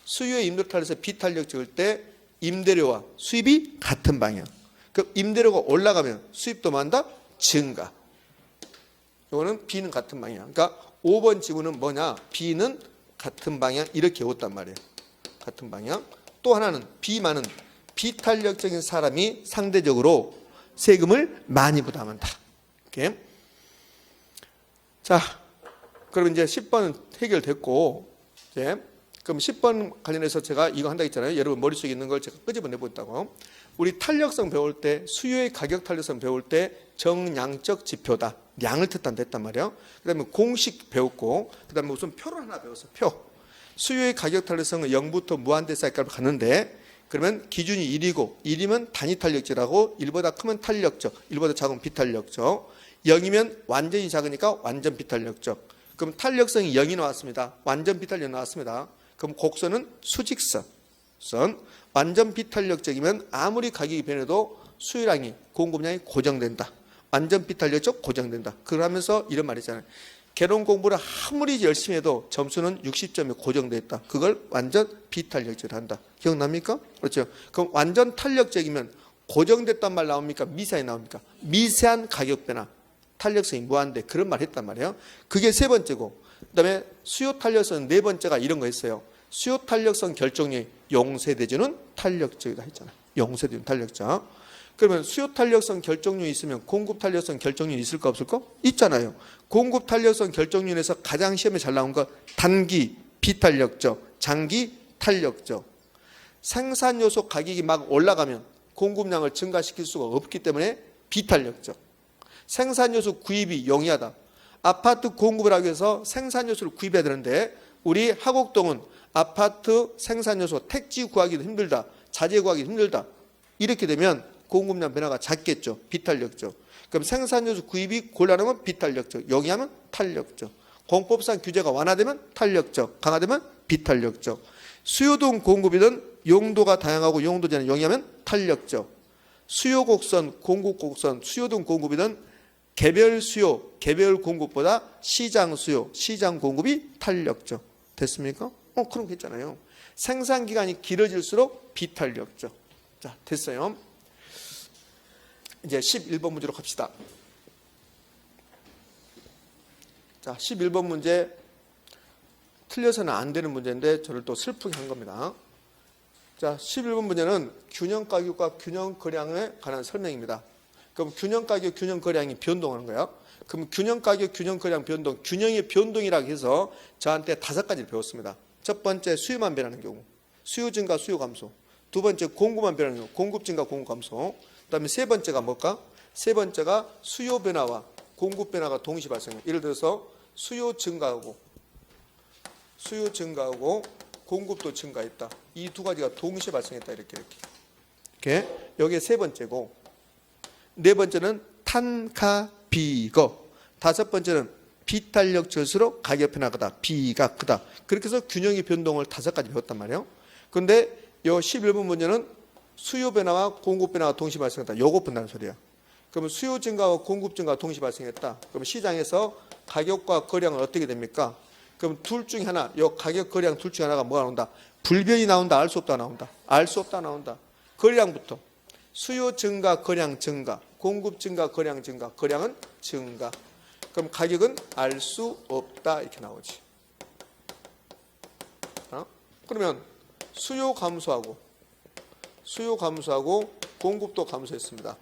수요의 임대료 탄력에서 비탄력적일 때 임대료와 수입이 같은 방향. 그 임대료가 올라가면 수입도 많다? 증가. 요거는 B는 같은 방향. 그러니까 5번 지문은 뭐냐? B는 같은 방향 이렇게 외웠단 말이에요. 같은 방향. 또 하나는 B만은 비탄력적인 사람이 상대적으로 세금을 많이 부담한다. 이렇게. 자, 그럼 이제 10번은 해결됐고, 이제 그럼 10번 관련해서 제가 이거 한다 했잖아요. 여러분 머릿속에 있는 걸 제가 끄집어내 보겠다고. 우리 탄력성 배울 때, 수요의 가격 탄력성 배울 때 정량적 지표다. 양을 뜻한댔단 말이에요. 그다음에 공식 배웠고, 그다음에 무슨 표를 하나 배웠어. 표. 수요의 가격 탄력성은 0부터 무한대 사이까지 가는데, 그러면 기준이 1이고 1이면 단위 탄력적이라고, 1보다 크면 탄력적, 1보다 작으면 비탄력적, 0이면 완전히 작으니까 완전 비탄력적. 그럼 탄력성이 0이 나왔습니다. 완전 비탄력 나왔습니다. 그럼 곡선은 수직선. 완전 비탄력적이면 아무리 가격이 변해도 수요량이 공급량이 고정된다. 완전 비탄력적 고정된다. 그러면서 이런 말 있잖아요. 개론 공부를 아무리 열심히 해도 점수는 60점이 고정되어 있다. 그걸 완전 비탄력적으로 한다. 기억납니까? 그렇죠. 그럼 완전 탄력적이면 고정됐단 말 나옵니까? 미세하게 나옵니까? 미세한 가격 변화. 탄력성이 무한대. 그런 말 했단 말이에요. 그게 세 번째고, 그 다음에 수요 탄력성 네 번째가 이런 거 있어요. 수요 탄력성 결정률 용세대주는 탄력적이다 했잖아요. 용세대주는 탄력적. 그러면 수요 탄력성 결정률이 있으면 공급 탄력성 결정률이 있을까 없을까? 있잖아요. 공급 탄력성 결정률에서 가장 시험에 잘 나온 거 단기 비탄력적, 장기 탄력적. 생산 요소 가격이 막 올라가면 공급량을 증가시킬 수가 없기 때문에 비탄력적. 생산 요소 구입이 용이하다. 아파트 공급을 하기 위해서 생산 요소를 구입해야 되는데 우리 하곡동은 아파트 생산 요소 택지 구하기도 힘들다. 자재 구하기도 힘들다. 이렇게 되면 공급량 변화가 작겠죠. 비탄력적. 그럼 생산요소 구입이 곤란하면 비탄력적. 용이하면 탄력적. 공법상 규제가 완화되면 탄력적. 강화되면 비탄력적. 수요등 공급이든 용도가 다양하고 용도 제한 용이하면 탄력적. 수요 곡선, 공급 곡선, 수요등 공급이든 개별 수요, 개별 공급보다 시장 수요, 시장 공급이 탄력적. 됐습니까? 그럼 괜찮아요. 생산 기간이 길어질수록 비탄력적. 자, 됐어요. 이제 11번 문제로 갑시다. 자, 11번 문제 틀려서는 안 되는 문제인데 저를 또 슬프게 한 겁니다. 자, 11번 문제는 균형 가격과 균형 거량에 관한 설명입니다. 그럼 균형 가격, 균형 거량이 변동하는 거예요. 그럼 균형 가격, 균형 거량 변동, 균형의 변동이라고 해서 저한테 5가지를 배웠습니다. 첫 번째 수요만 변하는 경우, 수요 증가, 수요 감소. 두 번째 공급만 변하는 경우, 공급 증가, 공급 감소. 그다음에 세 번째가 뭘까? 세 번째가 수요 변화와 공급 변화가 동시 발생해요. 예를 들어서 수요 증가하고 공급도 증가했다. 이 두 가지가 동시에 발생했다. 이렇게. 여기에 세 번째고, 네 번째는 탄가 비거, 다섯 번째는 비탄력적일수록 가격 변화가 비가 크다. 그렇게 해서 균형의 변동을 5가지 배웠단 말이에요. 그런데 요 11번 문제는 수요 변화와 공급 변화가 동시 발생했다. 요거 본다는 소리야. 그러면 수요 증가와 공급 증가가 동시 발생했다. 그럼 시장에서 가격과 거량은 어떻게 됩니까? 그럼 둘 중에 하나, 요 가격 거량 둘 중에 하나가 뭐가 나온다? 불변이 나온다. 알 수 없다 나온다. 알 수 없다 나온다. 거량부터 수요 증가, 거량 증가, 공급 증가, 거량 증가, 거량은 증가. 그럼 가격은 알 수 없다 이렇게 나오지. 그러면 수요 감소하고 공급도 감소했습니다.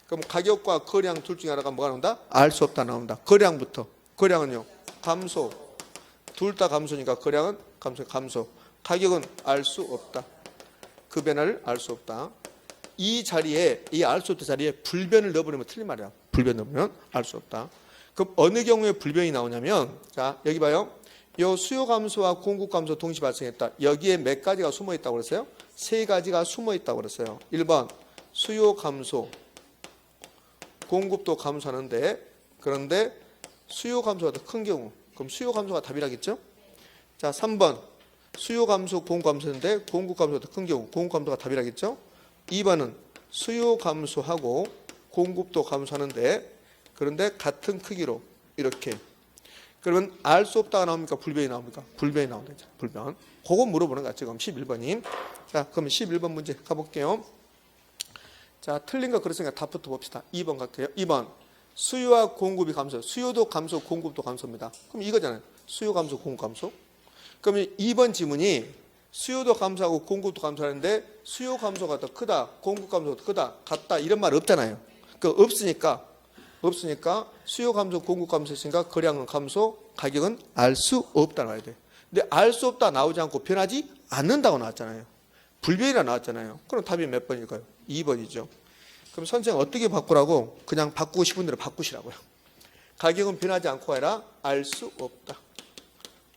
그럼 가격과 거량 둘 중에 하나가 뭐가 나온다? 알 수 없다 나온다. 거량부터 거량은요? 감소. 둘 다 감소니까 거량은 감소. 가격은 알 수 없다. 그 변화를 알 수 없다. 이 자리에, 이 알 수 없다 자리에 불변을 넣어버리면 틀린 말이야. 불변 넣으면 알 수 없다. 그럼 어느 경우에 불변이 나오냐면, 자, 여기 봐요. 요 수요 감소와 공급 감소 동시 발생했다. 여기에 몇 가지가 숨어 있다고 그랬어요? 세 가지가 숨어 있다고 그랬어요. 1번, 수요 감소. 공급도 감소하는데, 그런데 수요 감소가 더 큰 경우. 그럼 수요 감소가 답이라겠죠? 자, 3번. 수요 감소, 공급 감소인데 공급 감소가 더 큰 경우. 공급 감소가 답이라겠죠? 2번은 수요 감소하고 공급도 감소하는데 그런데 같은 크기로 이렇게. 그러면 알 수 없다가 나옵니까? 불변이 나옵니까? 불변이 나온다. 불변. 그거 물어보는 거야. 지금 11번님. 자, 그러면 11번 문제 가볼게요. 자, 틀린 거 그랬으니까 답부터 봅시다. 2번 갈게요. 2번. 수요와 공급이 감소. 수요도 감소, 공급도 감소입니다. 그럼 이거잖아요. 수요 감소, 공급 감소. 그러면 2번 지문이 수요도 감소하고 공급도 감소하는데 수요 감소가 더 크다, 공급 감소가 더 크다, 같다 이런 말 없잖아요. 그 없으니까 수요 감소, 공급 감소했으니까 거량은 감소, 가격은 알 수 없다 나와야 돼. 근데 알 수 없다 나오지 않고 변하지 않는다고 나왔잖아요. 불변이라 나왔잖아요. 그럼 답이 몇 번일까요? 2번이죠. 그럼 선생님 어떻게 바꾸라고? 그냥 바꾸고 싶은 대로 바꾸시라고요. 가격은 변하지 않고 아니라 알 수 없다.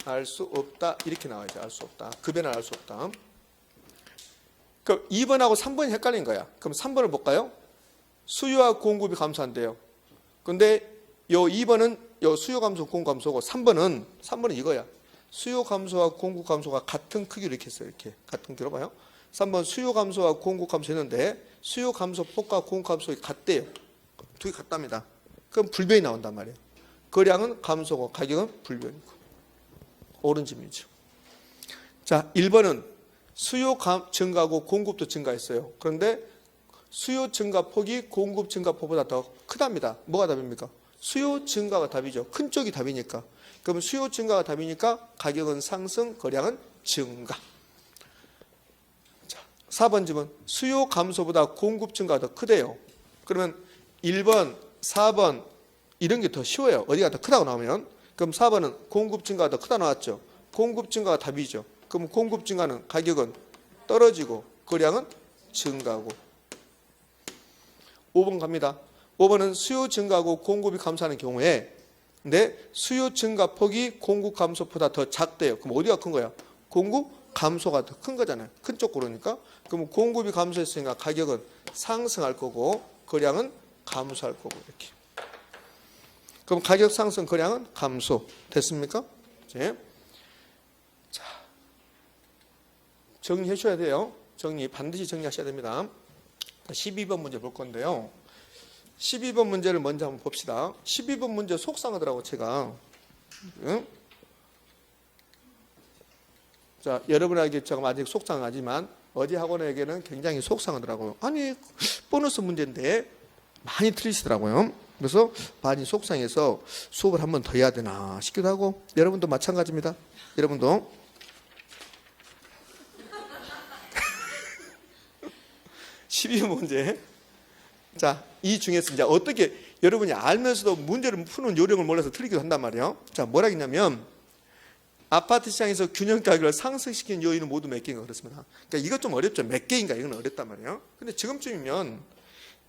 알 수 없다 이렇게 나와야죠. 알 수 없다. 그 변화를 알 수 없다. 그럼 2번하고 3번이 헷갈린 거야. 그럼 3번을 볼까요? 수요와 공급이 감소한대요. 근데 요 2번은 요 수요 감소, 공급 감소고 3번은 이거야. 수요 감소와 공급 감소가 같은 크기로 이렇게 했어요. 이렇게 같은 크기로 봐요. 3번 수요 감소와 공급 감소했는데 수요 감소 폭과 공급 감소가 같대요. 두 개 같답니다. 그럼 불변이 나온단 말이에요. 거량은 감소고 가격은 불변이고. 옳은 질문이죠. 자, 1번은 수요 증가하고 공급도 증가했어요. 그런데 수요 증가 폭이 공급 증가 폭보다 더 크답니다. 뭐가 답입니까? 수요 증가가 답이죠. 큰 쪽이 답이니까. 그러면 수요 증가가 답이니까 가격은 상승, 거량은 증가. 자, 4번 질문. 수요 감소보다 공급 증가가 더 크대요. 그러면 1번, 4번 이런 게 더 쉬워요. 어디가 더 크다고 나오면. 그럼 4번은 공급 증가가 더 크다 나왔죠. 공급 증가가 답이죠. 그럼 공급 증가는 가격은 떨어지고 거량은 증가하고. 5번 갑니다. 5번은 수요 증가하고 공급이 감소하는 경우에 근데 수요 증가 폭이 공급 감소보다 더 작대요. 그럼 어디가 큰 거야? 공급 감소가 더 큰 거잖아요. 큰 쪽 고르니까. 그럼 공급이 감소했으니까 가격은 상승할 거고 거량은 감소할 거고 이렇게. 그럼 가격 상승, 거량은 감소. 됐습니까? 이제 자, 정리해 주셔야 돼요. 반드시 정리하셔야 됩니다. 12번 문제 볼 건데요. 12번 문제를 먼저 한번 봅시다. 12번 문제 속상하더라고 제가. 응? 자, 여러분에게 조금 아직 속상하지만 어디 학원에게는 굉장히 속상하더라고요. 아니 보너스 문제인데 많이 틀리시더라고요. 그래서 많이 속상해서 수업을 한 번 더 해야 되나 싶기도 하고 여러분도 마찬가지입니다. 여러분도 12번 문제. 자, 이 중에서 이제 어떻게 여러분이 알면서도 문제를 푸는 요령을 몰라서 틀리기도 한단 말이에요. 자, 뭐라 했냐면 아파트 시장에서 균형 가격을 상승시키는 요인은 모두 몇 개인가 그렇습니다. 그러니까 이것 좀 어렵죠. 몇 개인가 이건 어렵단 말이에요. 근데 지금쯤이면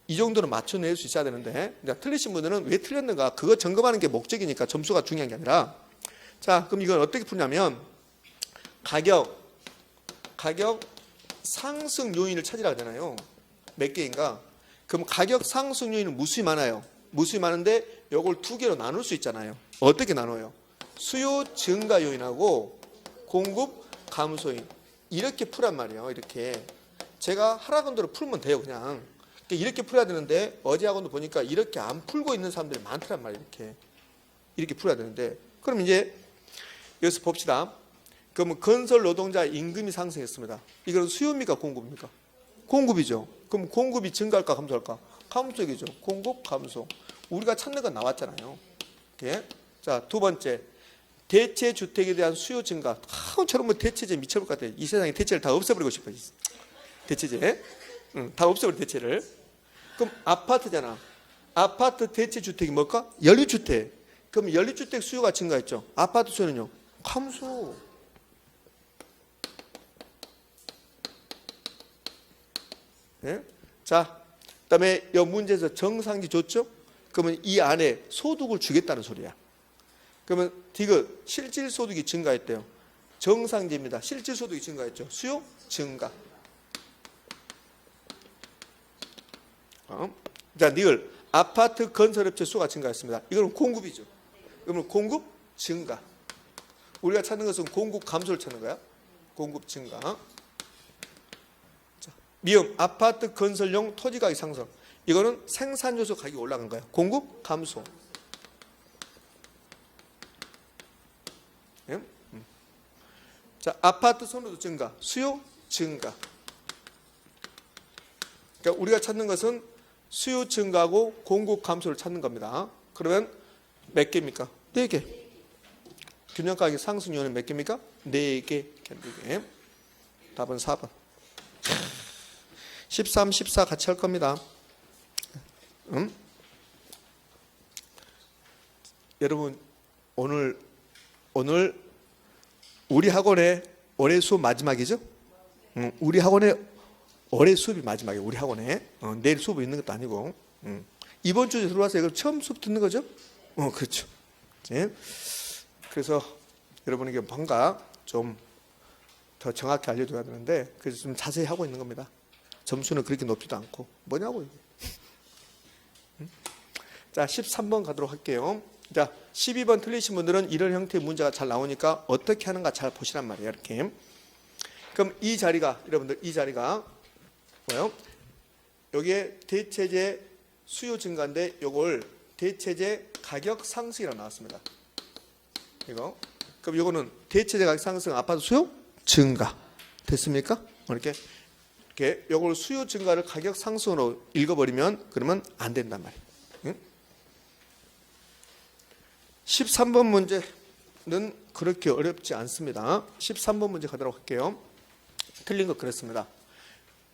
이 정도는 맞춰낼 수 있어야 되는데 틀리신 분들은 왜 틀렸는가 그거 점검하는 게 목적이니까 점수가 중요한 게 아니라 자, 그럼 이걸 어떻게 푸냐면 가격 상승 요인을 찾으라 하잖아요. 몇 개인가? 그럼 가격 상승 요인은 무수히 많아요. 무수히 많은데 이걸 두 개로 나눌 수 있잖아요. 어떻게 나눠요? 수요 증가 요인하고 공급 감소 요인 이렇게 풀란 말이에요. 이렇게 제가 하라는 대로 풀면 돼요. 그냥 이렇게 풀어야 되는데 어제 학원도 보니까 이렇게 안 풀고 있는 사람들이 많더란 말이에요. 이렇게 풀어야 되는데 그럼 이제 여기서 봅시다. 그러면 건설 노동자 임금이 상승했습니다. 이건 수요입니까 공급입니까? 공급이죠. 그럼 공급이 증가할까 감소할까? 감소이죠. 공급 감소. 우리가 찾는 건 나왔잖아요. 이렇게. 자, 두 번째 대체 주택에 대한 수요 증가. 저런 뭐 대체제 미쳐볼 것 같아요. 이 세상에 대체를 다 없애버리고 싶어요. 대체제. 다 없애버려 대체를. 그럼 아파트잖아. 아파트 대체 주택이 뭘까? 연립주택. 그럼 연립주택 수요가 증가했죠. 아파트 수요는요? 감소. 네? 자, 그다음에 이 문제에서 정상지 줬죠? 그러면 이 안에 소득을 주겠다는 소리야. 그러면 디귿 실질 소득이 증가했대요. 정상지입니다. 실질 소득이 증가했죠. 수요 증가. 자, 니을 아파트 건설업체 수가 증가했습니다. 이거는 공급이죠. 그러면 공급 증가. 우리가 찾는 것은 공급 감소를 찾는 거야. 공급 증가. 자, 미음 아파트 건설용 토지 가격 상승. 이거는 생산 요소 가격이 올라간 거야. 공급 감소. 예? 자, 아파트 선호도 증가, 수요 증가. 그러니까 우리가 찾는 것은 수요 증가하고 공급 감소를 찾는 겁니다. 그러면 몇 개입니까? 4개. 균형 가격 상승 요인은 몇 개입니까? 4개. 4개. 답은 4번. 13, 14 같이 할 겁니다. 여러분 오늘 우리 학원의 올해 수업 마지막이죠? 우리 학원의 올해 수업이 마지막이에요. 우리 학원에 내일 수업이 있는 것도 아니고 이번 주에 들어와서 이걸 처음 수업 듣는 거죠? 그렇죠. 네. 그래서 여러분에게 뭔가 좀 더 정확히 알려줘야 되는데 그래서 좀 자세히 하고 있는 겁니다. 점수는 그렇게 높지도 않고 뭐냐고. 자, 13번 가도록 할게요. 자, 12번 틀리신 분들은 이런 형태의 문제가 잘 나오니까 어떻게 하는가 잘 보시란 말이에요. 이렇게. 그럼 이 자리가 여러분들 이 자리가 뭐예요? 여기에 대체재 수요 증가인데 이걸 대체재 가격 상승이라고 나왔습니다. 이거. 그럼 이거는 대체재 가격 상승 아파트 수요 증가. 됐습니까? 이렇게 이걸 수요 증가를 가격 상승으로 읽어버리면 그러면 안 된단 말이에요. 응? 13번 문제는 그렇게 어렵지 않습니다. 13번 문제 가도록 할게요. 틀린 거 그렇습니다.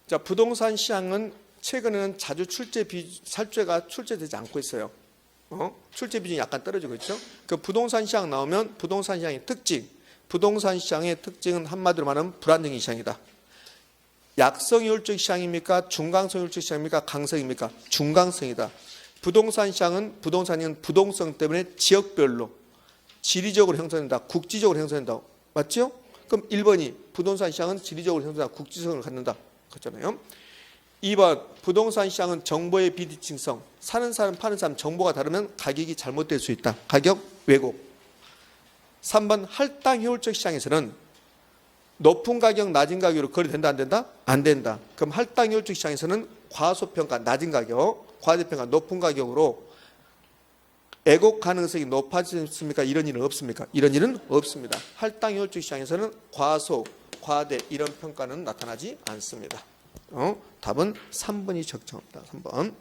자, 부동산 시장은 최근에는 자주 살주가 출제되지 않고 있어요. 출제 비중이 약간 떨어지고 있죠. 그 부동산 시장 나오면 부동산 시장의 특징, 부동산 시장의 특징은 한마디로 말하면 불안정인 시장이다. 약성효율적 시장입니까? 중강성효율적 시장입니까? 강성입니까? 중강성이다. 부동산 시장은 부동성 때문에 지역별로 지리적으로 형성된다. 국지적으로 형성된다. 맞죠? 그럼 1번이 부동산 시장은 지리적으로 형성된다. 국지성을 갖는다. 그렇잖아요. 2번 부동산 시장은 정보의 비대칭성. 사는 사람 파는 사람 정보가 다르면 가격이 잘못될 수 있다. 가격 왜곡. 3번 할당 효율적 시장에서는 높은 가격 낮은 가격으로 거래된다 안 된다? 안 된다. 그럼 할당 효율적 시장에서는 과소평가 낮은 가격, 과대평가 높은 가격으로 애곡 가능성이 높아졌습니까? 이런 일은 없습니까? 이런 일은 없습니다. 할당 효율적 시장에서는 과소, 과대 이런 평가는 나타나지 않습니다. 답은 3번이 적정합니다. 3번.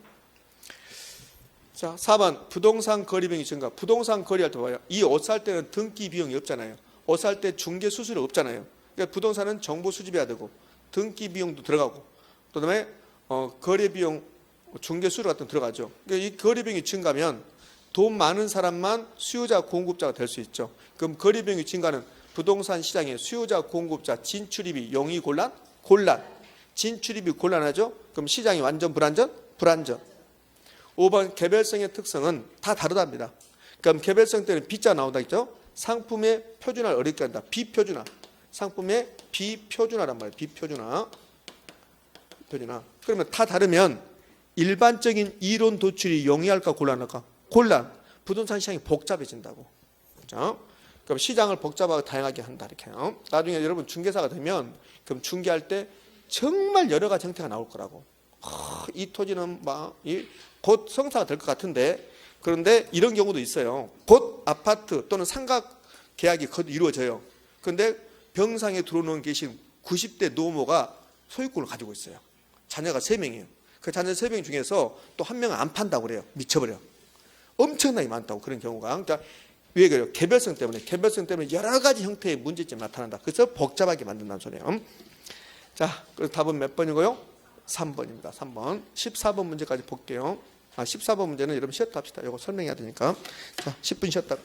자, 4번 부동산 거래 비용이 증가. 부동산 거래할 때 봐요. 이 옷 살 때는 등기 비용이 없잖아요. 옷 살 때 중개 수수료 없잖아요. 그러니까 부동산은 정보 수집해야 되고 등기 비용도 들어가고 그다음에 거래 비용 중개 수수료 같은 거 들어가죠. 그러니까 이 거래 비용이 증가하면 돈 많은 사람만 수요자 공급자가 될 수 있죠. 그럼 거래 비용이 증가는 부동산 시장에 수요자 공급자 진출입이 용이 곤란. 진출입이 곤란하죠. 그럼 시장이 완전 불안전. 5번 개별성의 특성은 다 다르답니다. 그럼 개별성 때는 B자 나온다 했죠. 상품의 표준화를 어렵게 한다. 비표준화. 상품의 비표준화란 말이에요. 비표준화. 그러면 다 다르면 일반적인 이론 도출이 용이할까 곤란할까? 곤란. 부동산 시장이 복잡해진다고. 그렇죠? 그럼 시장을 복잡하고 다양하게 한다 이렇게요. 나중에 여러분 중개사가 되면 그럼 중개할 때 정말 여러 가지 형태가 나올 거라고. 이 토지는 곧 성사가 될 것 같은데 그런데 이런 경우도 있어요. 곧 아파트 또는 상가 계약이 이루어져요. 그런데 병상에 들어오는 계신 90대 노모가 소유권을 가지고 있어요. 자녀가 3명이에요. 그 자녀 3명 중에서 또 한 명은 안 판다고 그래요. 미쳐버려. 엄청나게 많다고 그런 경우가. 그러니까 왜 그래요? 개별성 때문에 여러 가지 형태의 문제점이 나타난다. 그래서 복잡하게 만든다는 소리예요. 자, 그래서 답은 몇 번이고요? 3번입니다. 3번. 14번 문제까지 볼게요. 14번 문제는 여러분 쉬었다 합시다. 이거 설명해야 되니까. 자, 10분 쉬었다.